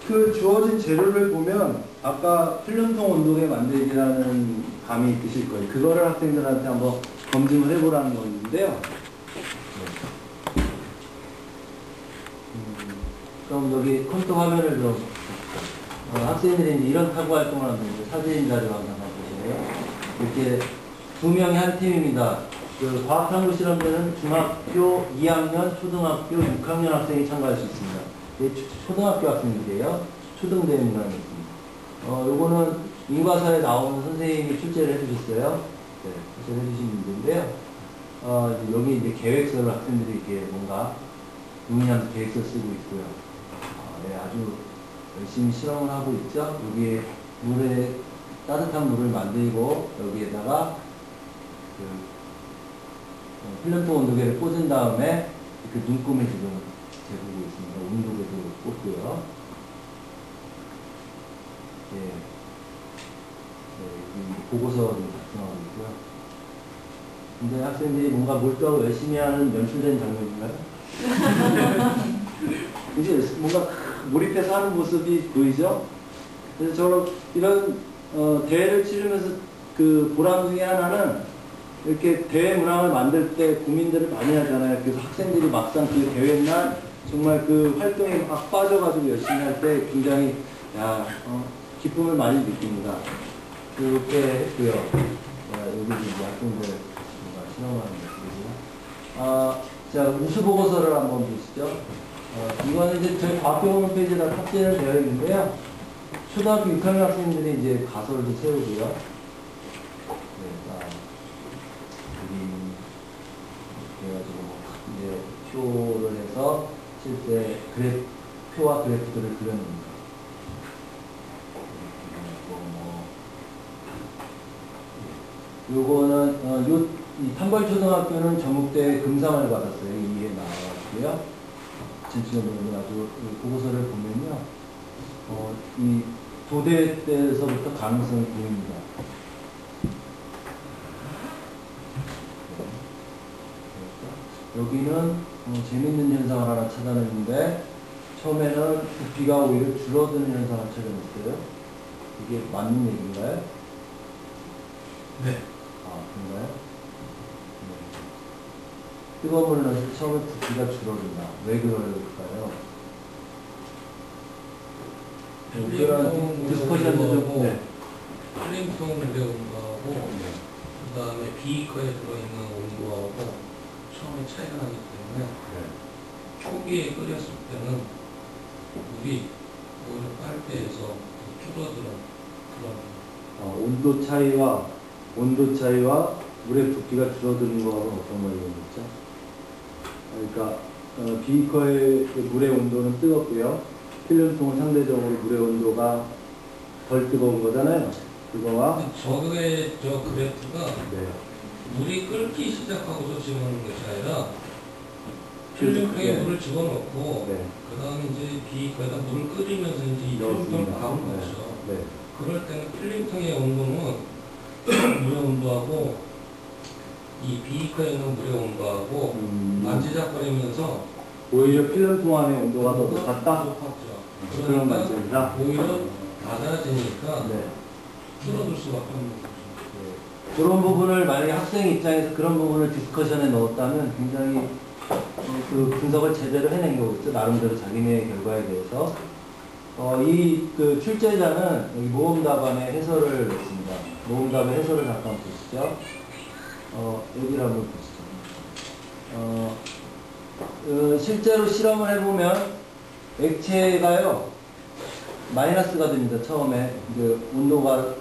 그 주어진 재료를 보면 아까 필름통 온도계 만들기라는 감이 있으실 거예요. 그거를 학생들한테 한번 검증을 해보라는 건데요. 그럼 여기 컴퓨터 화면을 좀 학생들이 이제 이런 타구 활동을 하는데 사진 자료 한번 보시네요. 이렇게 두 명이 한 팀입니다. 그 과학탐구 실험대는 중학교 2학년, 초등학교 6학년 학생이 참가할 수 있습니다. 초등학교 학생들이에요. 초등대입니다. 요거는 인과사에 나오는 선생님이 출제를 해주셨어요. 네, 출제를 해주신 문제인데요. 이제 여기 이제 계획서를 학생들이 이렇게 뭔가 용인하면서 계획서 쓰고 있고요. 네, 아주 열심히 실험을 하고 있죠. 여기에 물에 따뜻한 물을 만들고 여기에다가 필름통 온도계를 꽂은 다음에 그 눈금을 지금 재보고 있습니다. 온도계도 꽂고요. 네. 네, 보고서를 작성하고 있고요. 근데 학생들이 뭔가 몰두하고 열심히 하는 연출된 장면인가요? 이제 뭔가 몰입해서 하는 모습이 보이죠? 그래서 저런 이런 대회를 치르면서 그 보람 중에 하나는 이렇게 대회 문항을 만들 때 고민들을 많이 하잖아요. 그래서 학생들이 막상 그 대회 날 정말 그 활동에 막 빠져가지고 열심히 할 때 굉장히 기쁨을 많이 느낍니다. 그렇게 했고요. 여기 이제 학생들 뭔가 실험하는 모습이고요. 자, 우수 보고서를 한번 보시죠. 이거는 이제 저희 과학교 홈페이지에다 탑재는 되어 있는데요. 초등학교 6학년 학생들이 이제 가설도 세우고요. 네, 그래가지고 이제 표를 해서 실제 표와 그래프들을 그려냅니다. 요거는 이 탐벌초등학교는 전국대 금상을 받았어요. 이 위에 나와가지고요. 진출연구는 아주 보고서를 보면요, 이 도대 때에서부터 가능성이 보입니다. 여기는 재밌는 현상을 하나 찾아냈는데 처음에는 부피가 오히려 줄어드는 현상을 찾아냈어요. 이게 맞는 얘기인가요? 네. 그런가요? 네. 뜨거운 물을 넣어서 처음에 부피가 줄어든다. 왜 그럴까요? 그런 디스커션도 좀. 네. 필름통 온도하고 그 다음에 비커에 들어있는 온도하고 처음에 차이가 나기 때문에 초기에 끓였을 때는 물이 오히려 빨대에서 줄어드는 그런 온도 차이와 물의 부피가 줄어드는 거하고 어떤 관련이 있죠? 그러니까 비커의 물의 온도는 뜨겁고요. 필름통은 상대적으로 물의 온도가 덜 뜨거운 거잖아요. 그거와 저게 저 그래프가 네. 물이 끓기 시작하고서 집어넣는 것이 아니라 필름통에 물을 집어넣고 네. 그 다음에 이제 비커에다 물을 끓이면서 이제 이 필름통을 박은 거죠. 네. 그럴 때는 필름통의 온도는 물의 온도하고 이 비커에 있는 물의 온도하고 만지작거리면서 오히려 필름통 안의 온도가 더 높았다? 높았죠. 그런 말씀이다? 오히려 낮아지니까 네. 줄어들 수밖에 없는 거죠. 그런 부분을 만약에 학생 입장에서 그런 부분을 디스커션에 넣었다면 굉장히 그 분석을 제대로 해낸 거겠죠. 나름대로 자기네 결과에 대해서. 이 그 출제자는 여기 모험답안의 해설을 냈습니다. 모험답의 해설을 잠깐 보시죠. 여기를 한번 보시죠. 실제로 실험을 해보면 액체가요 마이너스가 됩니다. 처음에 이제 온도가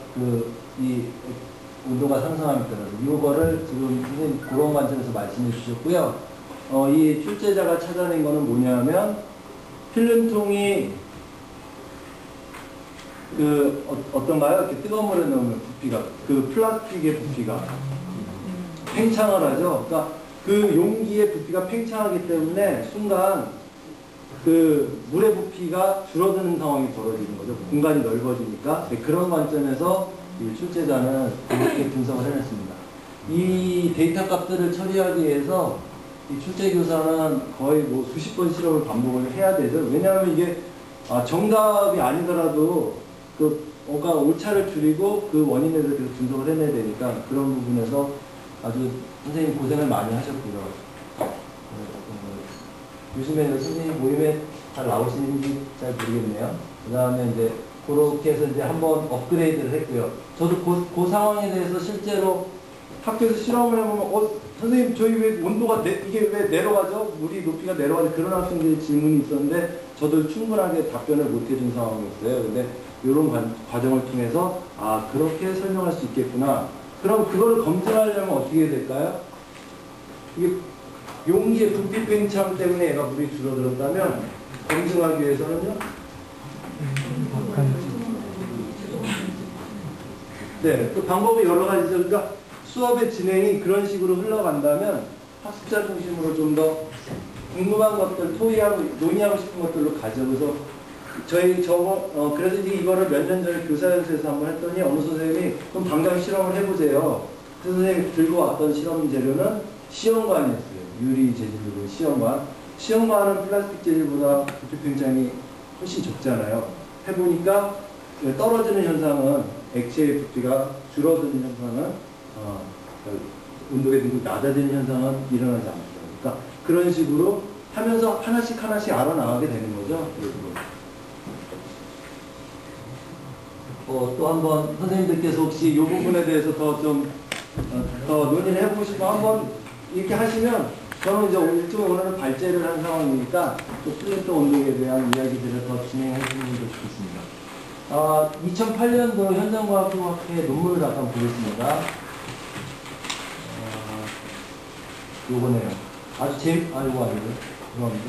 온도가 상승하면 따라서 이거를 지금 선생님 그런 관점에서 말씀해 주셨고요. 이 출제자가 찾아낸 거는 뭐냐면 필름통이 어떤가요? 이렇게 뜨거운 물에 넣으면 부피가 그 플라스틱의 부피가 팽창을 하죠. 그러니까 그 용기의 부피가 팽창하기 때문에 순간 그 물의 부피가 줄어드는 상황이 벌어지는 거죠. 공간이 넓어지니까. 그런 관점에서 이 출제자는 그렇게 분석을 해냈습니다. 이 데이터 값들을 처리하기 위해서 이 출제 교사는 거의 뭐 수십 번 실험을 반복을 해야 되죠. 왜냐하면 이게 정답이 아니더라도 그 오차를 줄이고 그 원인에 대해서 계속 분석을 해내야 되니까 그런 부분에서 아주 선생님 고생을 많이 하셨고요. 요즘에 선생님 모임에 잘 나오시는지 잘 모르겠네요. 그 다음에 이제 그렇게 해서 이제 한번 업그레이드를 했고요. 저도 그 상황에 대해서 실제로 학교에서 실험을 해보면 선생님 저희 왜 온도가 이게 왜 내려가죠? 물이 높이가 내려가죠? 그런 학생들이 질문이 있었는데 저도 충분하게 답변을 못 해준 상황이었어요. 근데 이런 과정을 통해서 그렇게 설명할 수 있겠구나. 그럼 그거를 검증하려면 어떻게 해야 될까요? 이게 용기의 부피 팽창 때문에 얘가 물이 줄어들었다면 검증하기 위해서는요? 네, 그 방법이 여러 가지죠. 그러니까 수업의 진행이 그런 식으로 흘러간다면 학습자 중심으로 좀 더 궁금한 것들, 토의하고 논의하고 싶은 것들로 가죠. 그래서 그래서 이거를 몇 년 전에 교사연수에서 한번 했더니 어느 선생님이 그럼 당장 실험을 해보세요. 그 선생님이 들고 왔던 실험 재료는 시험관이었어요. 유리 재질로 시험관. 시험관은 플라스틱 재질보다 부피 팽창이 훨씬 적잖아요. 해보니까 떨어지는 현상은 액체의 부피가 줄어드는 현상은 온도가 낮아지는 현상은 일어나지 않죠. 그러니까 그런 식으로 하면서 하나씩 알아나가게 되는 거죠. 또 한번 선생님들께서 혹시 이 부분에 대해서 더 논의를 해보고 싶어 한번 이렇게 하시면 저는 이제 오늘은 발제를 한 상황이니까 또 플랜트 온도에 대한 이야기들을 더 진행해 주시면 좋겠습니다. 2008년도 현장과학부학회 논문을 잠깐 보겠습니다. 요거네요. 요거 아니고요. 죄송합니다.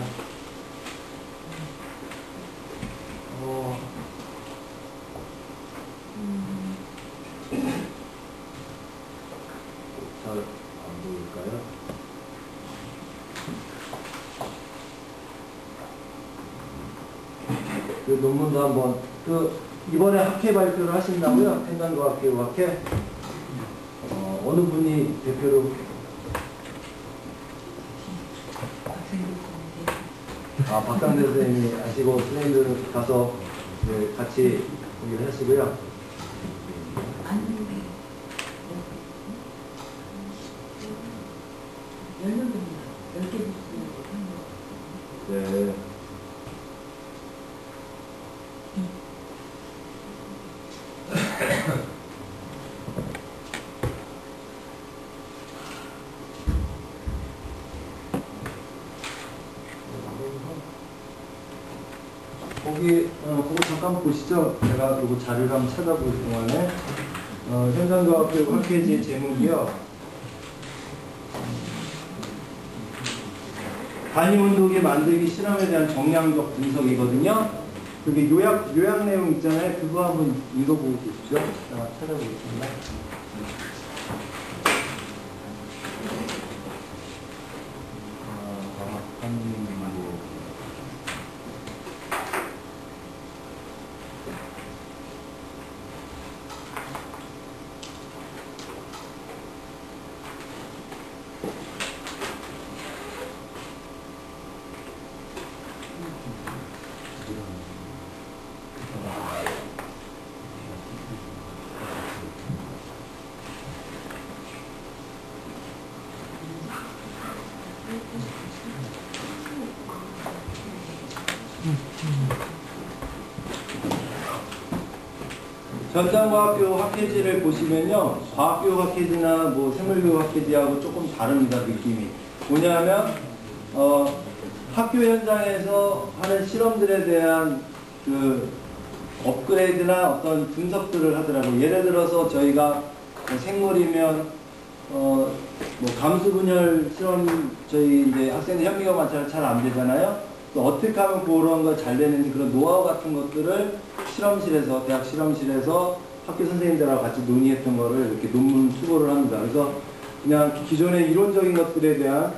잘 안 보일까요? 그 논문도 한번 이번에 학회 발표를 하신다고요? 행간과학회 어느 분이 대표로 박상대 선생님이 아시고 선생님들 가서 같이 공유를 하시고요. 네. 그거 잠깐 보시죠. 제가 그거 자료를 한번 찾아볼 동안에 현장과학교 학회지의 제목이요. 간이온도계 만들기 실험에 대한 정량적 분석이거든요. 그게 요약 내용 있잖아요. 그거 한번 읽어보고 계십시오. 찾아보겠습니다. 현장과학교 학회지를 보시면요, 과학교육 학회지나 뭐 생물교육 학회지하고 조금 다릅니다. 느낌이 뭐냐면 학교 현장에서 하는 실험들에 대한 그 업그레이드나 어떤 분석들을 하더라고요. 예를 들어서 저희가 생물이면 뭐 감수 분열 실험 저희 이제 학생들 현미경 관찰 잘 안 되잖아요. 또 어떻게 하면 그런 거 잘 되는지 그런 노하우 같은 것들을 실험실에서 대학 실험실에서 학교 선생님들하고 같이 논의했던 거를 이렇게 논문 수고를 합니다. 그래서 그냥 기존의 이론적인 것들에 대한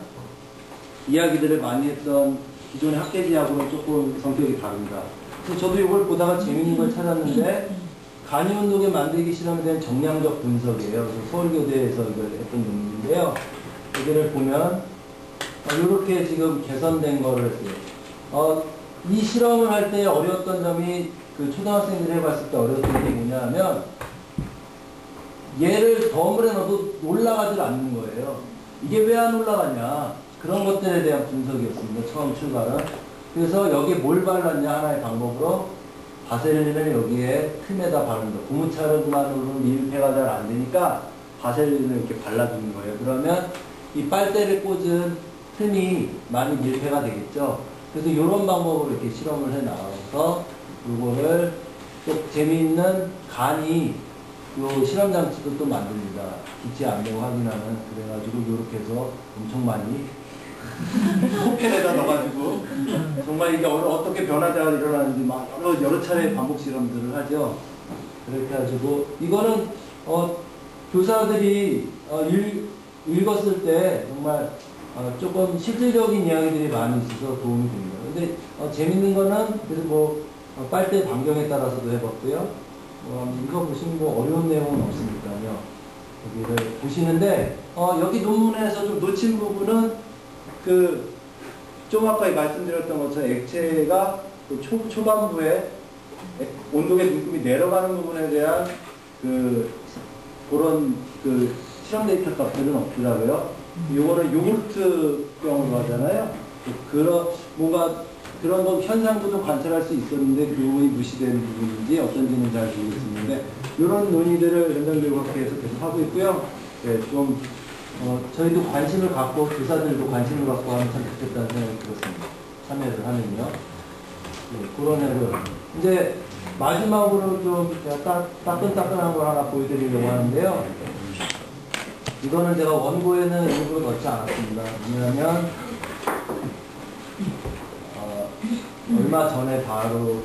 이야기들을 많이 했던 기존의 학회지하고는 조금 성격이 다릅니다. 그래서 저도 이걸 보다가 재밌는 걸 찾았는데 간이온도계 만들기 실험에 대한 정량적 분석이에요. 그래서 서울교대에서 이걸 했던 논문인데요. 여기를 보면 이렇게 지금 개선된 거를 했어요. 이 실험을 할 때 어려웠던 점이 그 초등학생들이 해봤을 때 어려웠던 게 뭐냐면 얘를 덤을에 넣어도 올라가질 않는 거예요. 이게 왜 안 올라가냐 그런 것들에 대한 분석이었습니다. 처음 출발은. 그래서 여기에 뭘 발랐냐 하나의 방법으로 바셀린을 여기에 틈에다 바르는 거. 고무차르만으로는 밀폐가 잘 안 되니까 바셀린을 이렇게 발라주는 거예요. 그러면 이 빨대를 꽂은 틈이 많이 밀폐가 되겠죠. 그래서 이런 방법으로 이렇게 실험을 해 나가서 이거를 또 재미있는 간이 요 실험 장치도 또 만듭니다. 기체 안되고 확인하는. 그래가지고 이렇게 해서 엄청 많이 코펜에다 넣어가지고 정말 이게 어떻게 변화가 일어나는지 막 여러 차례 반복 실험들을 하죠. 그렇게 해가지고 이거는 교사들이 읽었을 때 정말 조금 실질적인 이야기들이 많이 있어서 도움이 됩니다. 근데 재밌는 거는 그래서 뭐 빨대 반경에 따라서도 해봤고요. 읽어보시면 뭐 어려운 내용은 없으니까요. 여기를 보시는데 여기 논문에서 좀 놓친 부분은 좀 아까 말씀드렸던 것처럼 액체가 그 초반부에 온도계 눈금이 내려가는 부분에 대한 그런 실험 데이터 값들은 없더라고요. 요거는 요구르트병으로 하잖아요. 그런 건 현상도 좀 관찰할 수 있었는데 그 부분이 무시된 부분인지 어떤지는 잘 모르겠는데 이런 논의들을 연단교육학회에서 계속 하고 있고요. 네, 좀 저희도 관심을 갖고 교사들도 관심을 갖고 하면 참 좋겠다는 생각이 들었습니다. 참여를 하면요. 네, 그런 애를 이제 마지막으로 좀 제가 따끈따끈한 걸 하나 보여드리려고 하는데요. 이거는 제가 원고에는 일부러 넣지 않았습니다. 왜냐하면 얼마 전에 바로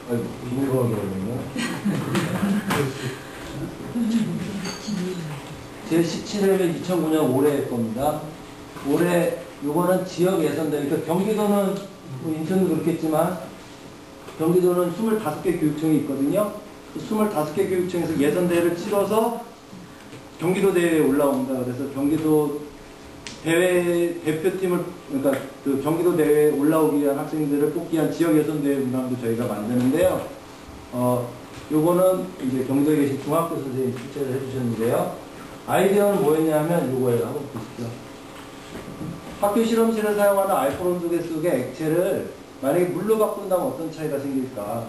중국어거든요. 제 17회는 2009년 올해 겁니다. 올해 요거는 지역 예선대. 그러니까 경기도는 뭐 인천도 그렇겠지만 경기도는 25개 교육청이 있거든요. 25개 교육청에서 예선대회를 치러서 경기도 대회에 올라옵니다. 그래서 경기도 대회 대표팀을 그러니까 그 경기도 대회에 올라오기 위한 학생들을 뽑기 위한 지역 예선 대회 문항도 저희가 만드는데요. 요거는 이제 경기도에 계신 중학교 선생님이 출제를 해주셨는데요. 아이디어는 뭐였냐면 요거예요. 한번 보시죠. 학교 실험실에 사용하는 알코올 온도계 속의 액체를 만약에 물로 바꾼다면 어떤 차이가 생길까?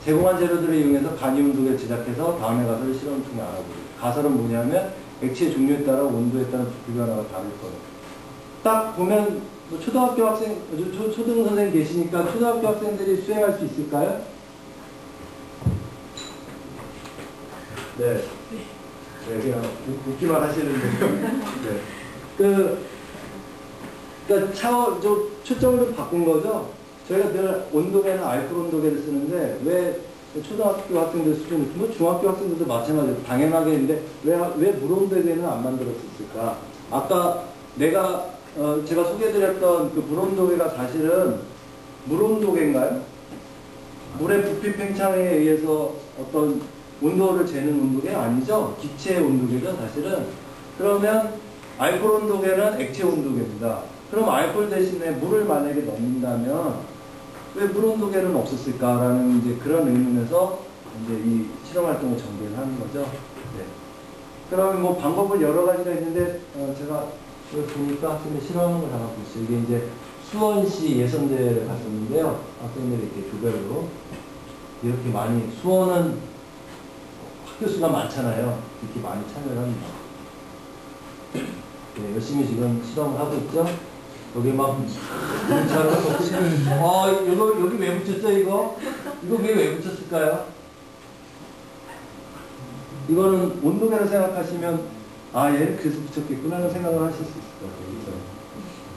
제공한 재료들을 이용해서 간이 온도계를 제작해서 다음에 가설을 실험중에 알아보고. 가설은 뭐냐면 액체의 종류에 따라 온도에 따라 부피 변화가 다를 거예요. 딱 보면 뭐 초등학교 학생, 초등 선생님 계시니까 초등학교 학생들이 수행할 수 있을까요? 네. 네, 그냥 웃기만 하시는데요. 네. 그러니까 초점을 좀 바꾼 거죠. 저희가 늘 온도계는 알코올 온도계를 쓰는데 왜 초등학교 학생들 수준이 뭐 중학교 학생들도 마찬가지로 당연하게 했는데 왜 물온도계는 안 만들었을까? 아까 제가 소개해드렸던 그 물온도계가 사실은 물온도계인가요? 물의 부피 팽창에 의해서 어떤 온도를 재는 온도계 아니죠? 기체 온도계죠, 사실은. 그러면 알코올 온도계는 액체 온도계입니다. 그럼 알코올 대신에 물을 만약에 넣는다면 왜 물 온도계는 없었을까라는 이제 그런 의문에서 이제 이 실험 활동을 전개를 하는 거죠. 네. 그럼 뭐 방법은 여러 가지가 있는데 제가 여기 보니까 학생들 실험하는 걸 하나 보시죠. 이게 이제 수원시 예선대회를 갔었는데요. 학생들이 이렇게 조별로 이렇게 많이 수원은 학교 수가 많잖아요. 이렇게 많이 참여를 합니다. 네, 열심히 지금 실험을 하고 있죠. 여기 막 문자로 여기 왜 붙였죠 이거? 이거 왜 붙였을까요? 이거는 온도계로 생각하시면 얘는 그래서 붙였겠구나 하는 생각을 하실 수 있을 것 같아요.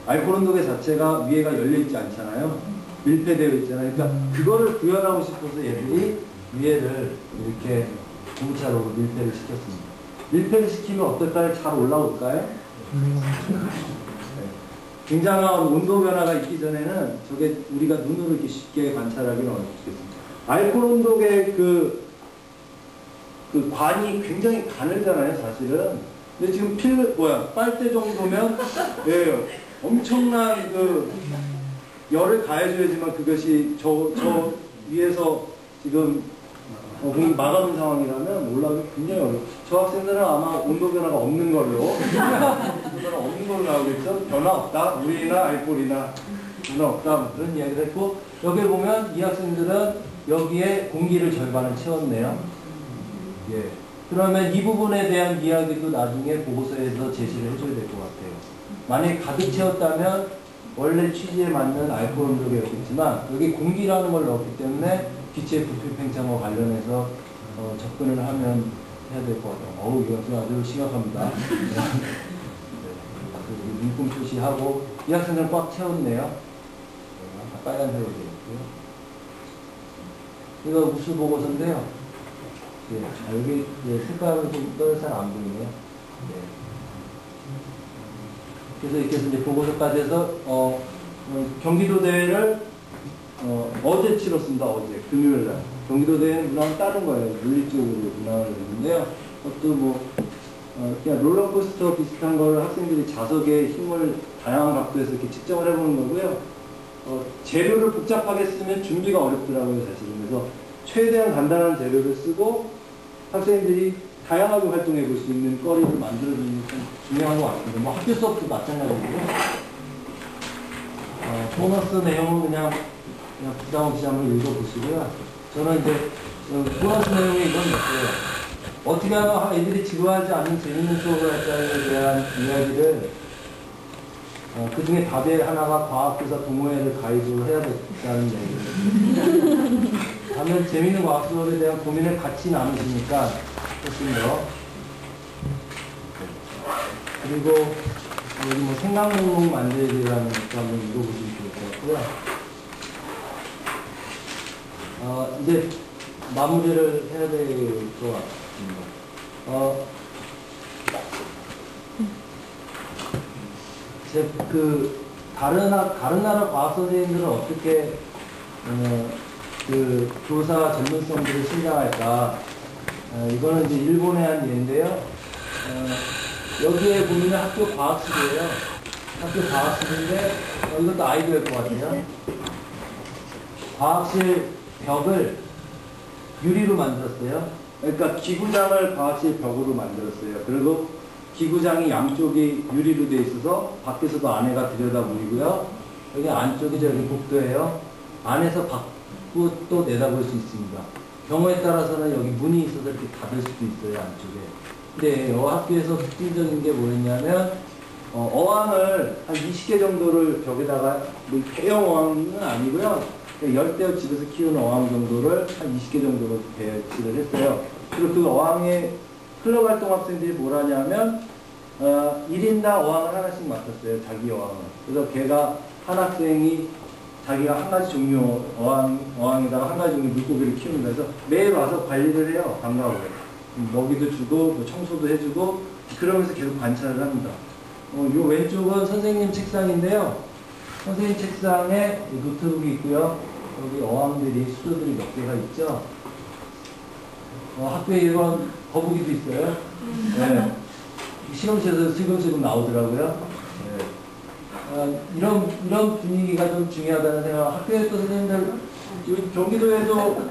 알코올 온도계 자체가 위에가 열려있지 않잖아요. 밀폐되어 있잖아요. 그러니까 그거를 구현하고 싶어서 얘들이 위에를 이렇게 고무차로 밀폐를 시켰습니다. 밀폐를 시키면 어떨까요? 잘 올라올까요? 굉장한 온도 변화가 있기 전에는 저게 우리가 눈으로 이렇게 쉽게 관찰하기는 어렵겠습니다. 알코올 온도계 그 관이 굉장히 가늘잖아요, 사실은. 근데 지금 빨대 정도면, 예, 엄청난 그 열을 가해줘야지만 그것이 저 위에서 지금 공이 막아놓은 상황이라면 올라가기 굉장히 어려워요. 저 학생들은 아마 온도 변화가 없는 걸로, 온도 변화 없는 걸로 나오겠죠? 변화 없다? 물이나 알코올이나 변화 없다? 뭐 그런 이야기를 했고, 여기 보면 이 학생들은 여기에 공기를 절반을 채웠네요. 예. 그러면 이 부분에 대한 이야기도 나중에 보고서에서 제시를 해줘야 될 것 같아요. 만약에 가득 채웠다면 원래 취지에 맞는 알코올 음료가 있겠지만 여기 공기라는 걸 넣었기 때문에 기체 부피 팽창과 관련해서 접근을 하면 해야 될 것 같아요. 어우, 이것은 아주 심각합니다. 네. 문구 표시하고 이 학생들은 꽉 채웠네요. 빨간색으로 되어 있고요. 이거 우수 보고서인데요. 예, 여기 색깔은 좀 잘 안 보이네요. 네. 그래서 이렇게 해서 이제 보고서까지 해서 경기도 대회를 어제 치렀습니다. 어제 금요일날 경기도 대회는 문항을 따른 거예요. 물리적으로 문항을 했는데요. 그것도 뭐 그냥 롤러코스터 비슷한 걸 학생들이 자석에 힘을 다양한 각도에서 이렇게 측정을 해보는 거고요. 재료를 복잡하게 쓰면 준비가 어렵더라고요, 사실은. 그래서 최대한 간단한 재료를 쓰고 학생들이 다양하게 활동해 볼 수 있는 거리를 만들어주는 게 좀 중요한 것 같습니다. 뭐 학교 수업도 마찬가지고요. 보너스 내용은 그냥 부담 없이 한번 읽어보시고요. 저는 이제 보너스 내용이 이건 있어요. 어떻게 하면 애들이 지루하지 않는 재밌는 수업을 할까에 대한 이야기를 그 중에 답의 하나가 과학교사 동호회를 가입을 해야 된다는 얘기예요. 하면 재밌는 과학 수업에 대한 고민을 같이 나누시니까 훨씬 더. 그리고 여기 뭐 생각목록 만들기라는 것도 한번 읽어보시면 좋을 것 같고요. 이제 마무리를 해야 될 것 같습니다. 다른 나라 과학 선생님들은 어떻게 그 교사 전문성들을 신장할까? 이거는 이제 일본의 한 예인데요. 여기에 보면 학교 과학실이에요. 학교 과학실인데 이것도 아이디어일 것 같아요. 과학실 벽을 유리로 만들었어요. 그러니까 기구장을 과학실 벽으로 만들었어요. 그리고 기구장이 양쪽이 유리로 되어 있어서 밖에서도 안에가 들여다 보이고요. 여기 안쪽이 저기 복도예요. 안에서 밖도 내다볼 수 있습니다. 경우에 따라서는 여기 문이 있어서 이렇게 닫을 수도 있어요, 안쪽에. 근데 학교에서 특징적인 게 뭐였냐면 어항을 한 20개 정도를 벽에다가 뭐 대형 어항은 아니고요. 열대어 집에서 키우는 어항 정도를 한 20개 정도로 배치를 했어요. 그리고 그 어항에 클럽 활동 학생들이 뭘 하냐면 1인당 어항을 하나씩 맡았어요. 자기 어항을. 그래서 걔가 한 학생이 자기가 한 가지 종류 어항에다가 한 가지 종류 물고기를 키우면서 그래서 매일 와서 관리를 해요. 방과후에. 먹이도 주고 뭐 청소도 해주고 그러면서 계속 관찰을 합니다. 요 왼쪽은 선생님 책상인데요. 선생님 책상에 노트북이 있고요. 여기 어항들이 수조들이 몇 개가 있죠. 학교에 이런 거북이도 있어요. 네. 실험실에서 슬금슬금 나오더라고요. 네. 이런 분위기가 좀 중요하다는 생각. 학교에 또 선생님들 경기도에도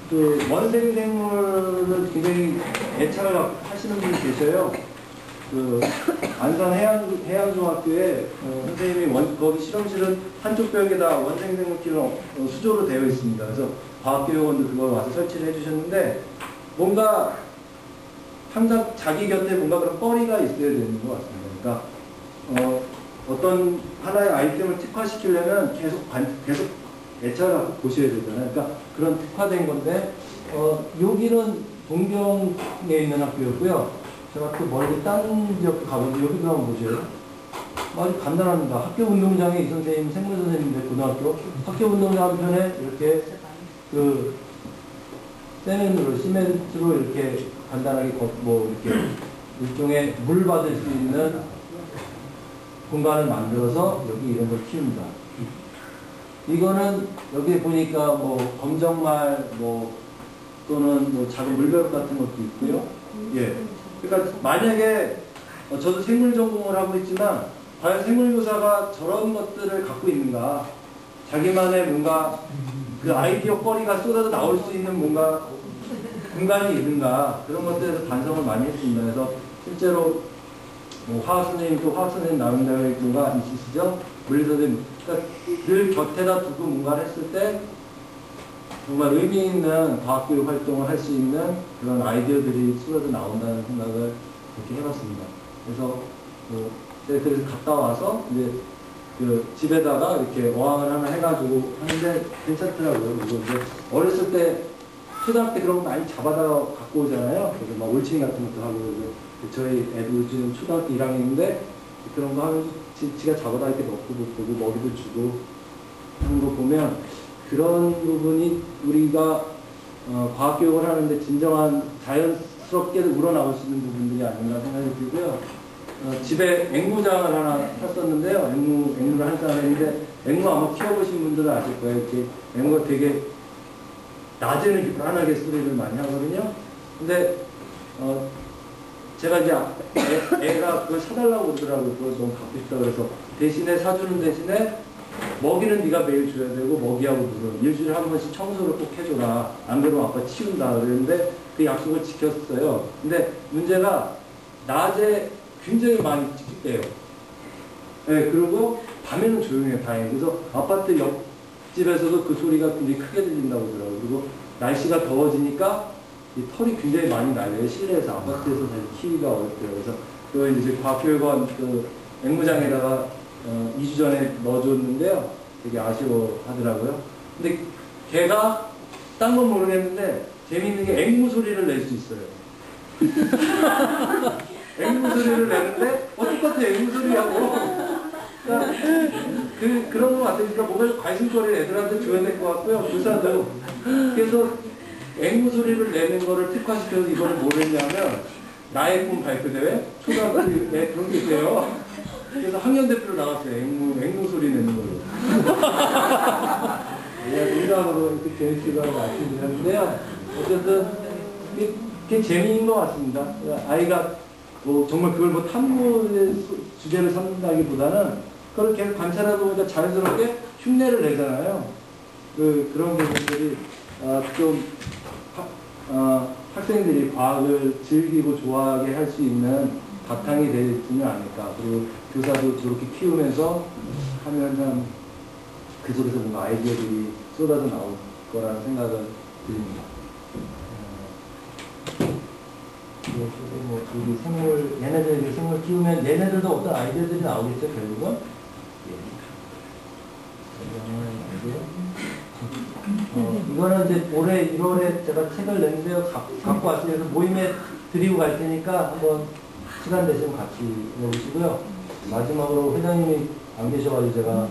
그 원생생물을 굉장히 애착을 하시는 분이 계셔요. 그 안산 해양중학교에 선생님이 거기 실험실은 한쪽 벽에다 원생생물 키우는 수조로 되어 있습니다. 그래서 과학교육원도 그걸 와서 설치를 해주셨는데 뭔가 항상 자기 곁에 뭔가 그런 거리가 있어야 되는 것 같습니다. 그러니까 어떤 하나의 아이템을 특화시키려면 계속 애착을 갖고 보셔야 되잖아요. 그러니까 그런 특화된 건데 여기는 동경에 있는 학교였고요. 제가 또 멀리 딴 지역 가보는데 여기도 한번 보세요. 아주 간단합니다. 학교 운동장에 이 선생님 생물 선생님인데 고등학교 학교 운동장 한편에 이렇게 그 시멘트로 이렇게 간단하게 뭐 이렇게 일종의 물 받을 수 있는 공간을 만들어서 여기 이런 걸 키웁니다. 이거는 여기 보니까 뭐 검정말 뭐 또는 뭐 작은 물벼룩 같은 것도 있고요. 예. 그러니까 만약에 저도 생물 전공을 하고 있지만 과연 생물교사가 저런 것들을 갖고 있는가, 자기만의 뭔가 그 아이디어 거리가 쏟아져 나올 수 있는 뭔가 공간이 있는가, 그런 것들에서 반성을 많이 했습니다. 그래서 실제로 뭐 화학 선생님도 화학 선생님 나름대로의 교가 있으시죠? 물리 선생님, 그러니까 늘 곁에다 두고 뭔가를 했을 때 정말 의미 있는 과학교육 활동을 할 수 있는 그런 아이디어들이 쏟아져 나온다는 생각을 그렇게 해봤습니다. 그래서 그래서 갔다 와서 이제 그 집에다가 이렇게 어항을 하나 해가지고 하는데 괜찮더라고요. 그리고 이제 어렸을 때 초등학교 때 그런 거 많이 잡아다가 갖고 오잖아요. 그래서 막 올챙이 같은 것도 하고, 저희 애들 지금 초등학교 1학년인데 그런 거 하면서 지가 잡아다 이렇게 넣고 보고 먹이도 주고 하는 거 보면 그런 부분이 우리가 과학교육을 하는데 진정한 자연스럽게 우러나올 수 있는 부분들이 아닌가 생각이 들고요. 집에 앵무장을 하나 샀었는데요. 앵무를 한 쌍을 했는데, 앵무 아마 키워보신 분들은 아실 거예요. 이렇게 앵무가 되게 낮에는 이렇게 불안하게 소리를 많이 하거든요. 근데 제가 이제 애가 그걸 사달라고 그러더라고요. 그걸 너무 갖고 싶다 그래서 대신에 사주는 대신에 먹이는 네가 매일 줘야 되고 먹이하고 물은 일주일에 한 번씩 청소를 꼭 해줘라. 안 그러면 아빠 치운다 그랬는데 그 약속을 지켰어요. 근데 문제가 낮에 굉장히 많이 찍찍대요. 네, 그리고 밤에는 조용해요, 다행히. 그래서 아파트 옆집에서도 그 소리가 굉장히 크게 들린다고 그러더라고요. 그리고 날씨가 더워지니까 이 털이 굉장히 많이 날려요. 실내에서 아파트에서 사실 키우기가 어렵대요. 그래서 또 이제 과학교육원 그 앵무장에다가 2주 전에 넣어줬는데요. 되게 아쉬워하더라고요. 근데 걔가 딴 건 모르겠는데 재미있는 게 앵무 소리를 낼 수 있어요. 앵무 소리를 내는데 똑같아 앵무 소리하고. 그러니까 그런 거 같으니까 뭔가 관심거리를 애들한테 줘야 될 것 같고요. 교사도. 그래서 앵무 소리를 내는 거를 특화시켜서 이번에 뭘 했냐면 나의 꿈 발표대회? 초등학교에 그런 게 있대요. 그래서 학년 대표로 나갔어요. 앵무 소리 내는 걸로. 농담으로 이렇게 재밌기도 하고 말씀드렸는데요. 어쨌든 그게 재미인 것 같습니다. 아이가 뭐 정말 그걸 뭐 탐구의 주제를 삼는다기보다는 그걸 계속 관찰하다 보니까 자연스럽게 흉내를 내잖아요. 그런 부분들이 좀 학생들이 과학을 즐기고 좋아하게 할 수 있는 바탕이 되지는 않을까. 그리고 교사도 저렇게 키우면서 하면 참 그 속에서 뭔가 아이디어들이 쏟아져 나올 거라는 생각을 드립니다. 뭐 우리 생물, 얘네들 생물 키우면 얘네들도 어떤 아이디어들이 나오겠죠, 결국은? 이거는 이제 올해 1월에 제가 책을 냈는데요. 갖고 왔어요. 그래서 모임에 드리고 갈 테니까 한번 시간 되시면 같이 읽어보시고요. 마지막으로 회장님이 안 계셔가지고 제가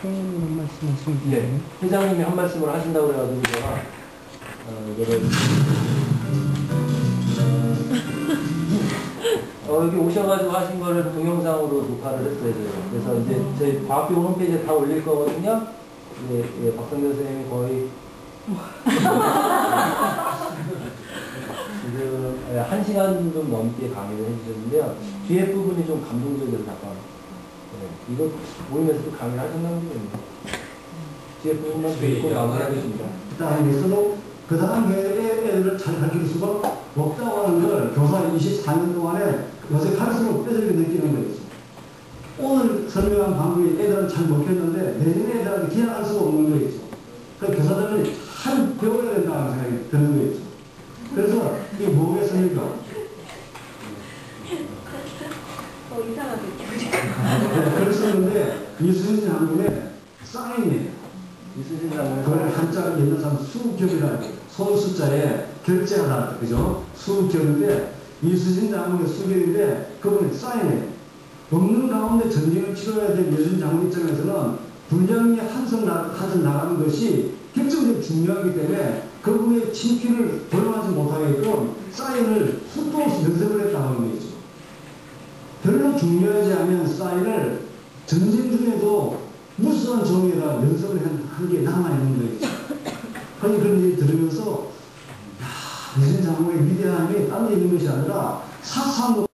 회장님 한 말씀 하시면 네, 회장님이 한 말씀을 하신다고 그래가지고 제가 이거를 여기 오셔가지고 하신 거를 동영상으로 녹화를 했어요. 그래서 이제 저희 과학교 홈페이지에 다 올릴 거거든요. 예, 박성규 선생님이 거의 지금 1시간 좀 넘게 강의를 해주셨는데요. 뒤에 부분이 좀 감동적이어서 잠깐 이거 모임에서도 강의를 하셨나요? 뒤에 부분만 듣고 마무리하겠습니다. 다음에서도 그 다음 해에 애들을 잘 가르칠 수가 없다고 하는 걸 교사 24년 동안에 요새 갈수록 뼈저리게 느끼는 거였어. 오늘 설명한 방법이 애들은 잘 먹혔는데 내년에 애들한테 기약할 수가 없는 거였어. 그 교사들은 잘 배워야 된다는 생각이 드는 거였어. 그래서 이게 뭐겠습니까? 이상하게 그랬었는데 이순신 장군의 사인이에요. 이순신 장군의 그걸 한자를 옛날 사람 수격이라고 손 숫자에 결제하다 그죠? 수격인데 이순신 장군의 수격인데 그분이 사인이에요. 없는 가운데 전쟁을 치러야 될 이순신 장군 입장에서는 분량이 한성 나가는 것이 결정적으로 중요하기 때문에 그분의 친필을 돌아가지 못하게끔 사인을 수도 없이 연습을 했다는 거죠. 별로 중요하지 않은 사인을 전쟁 중에도 무수한 종이에다 연습을 한 게 남아있는 거예요. 그런 얘기 들으면서, 야, 이순신 장군의 위대함이 딴 데 있는 것이 아니라 사상도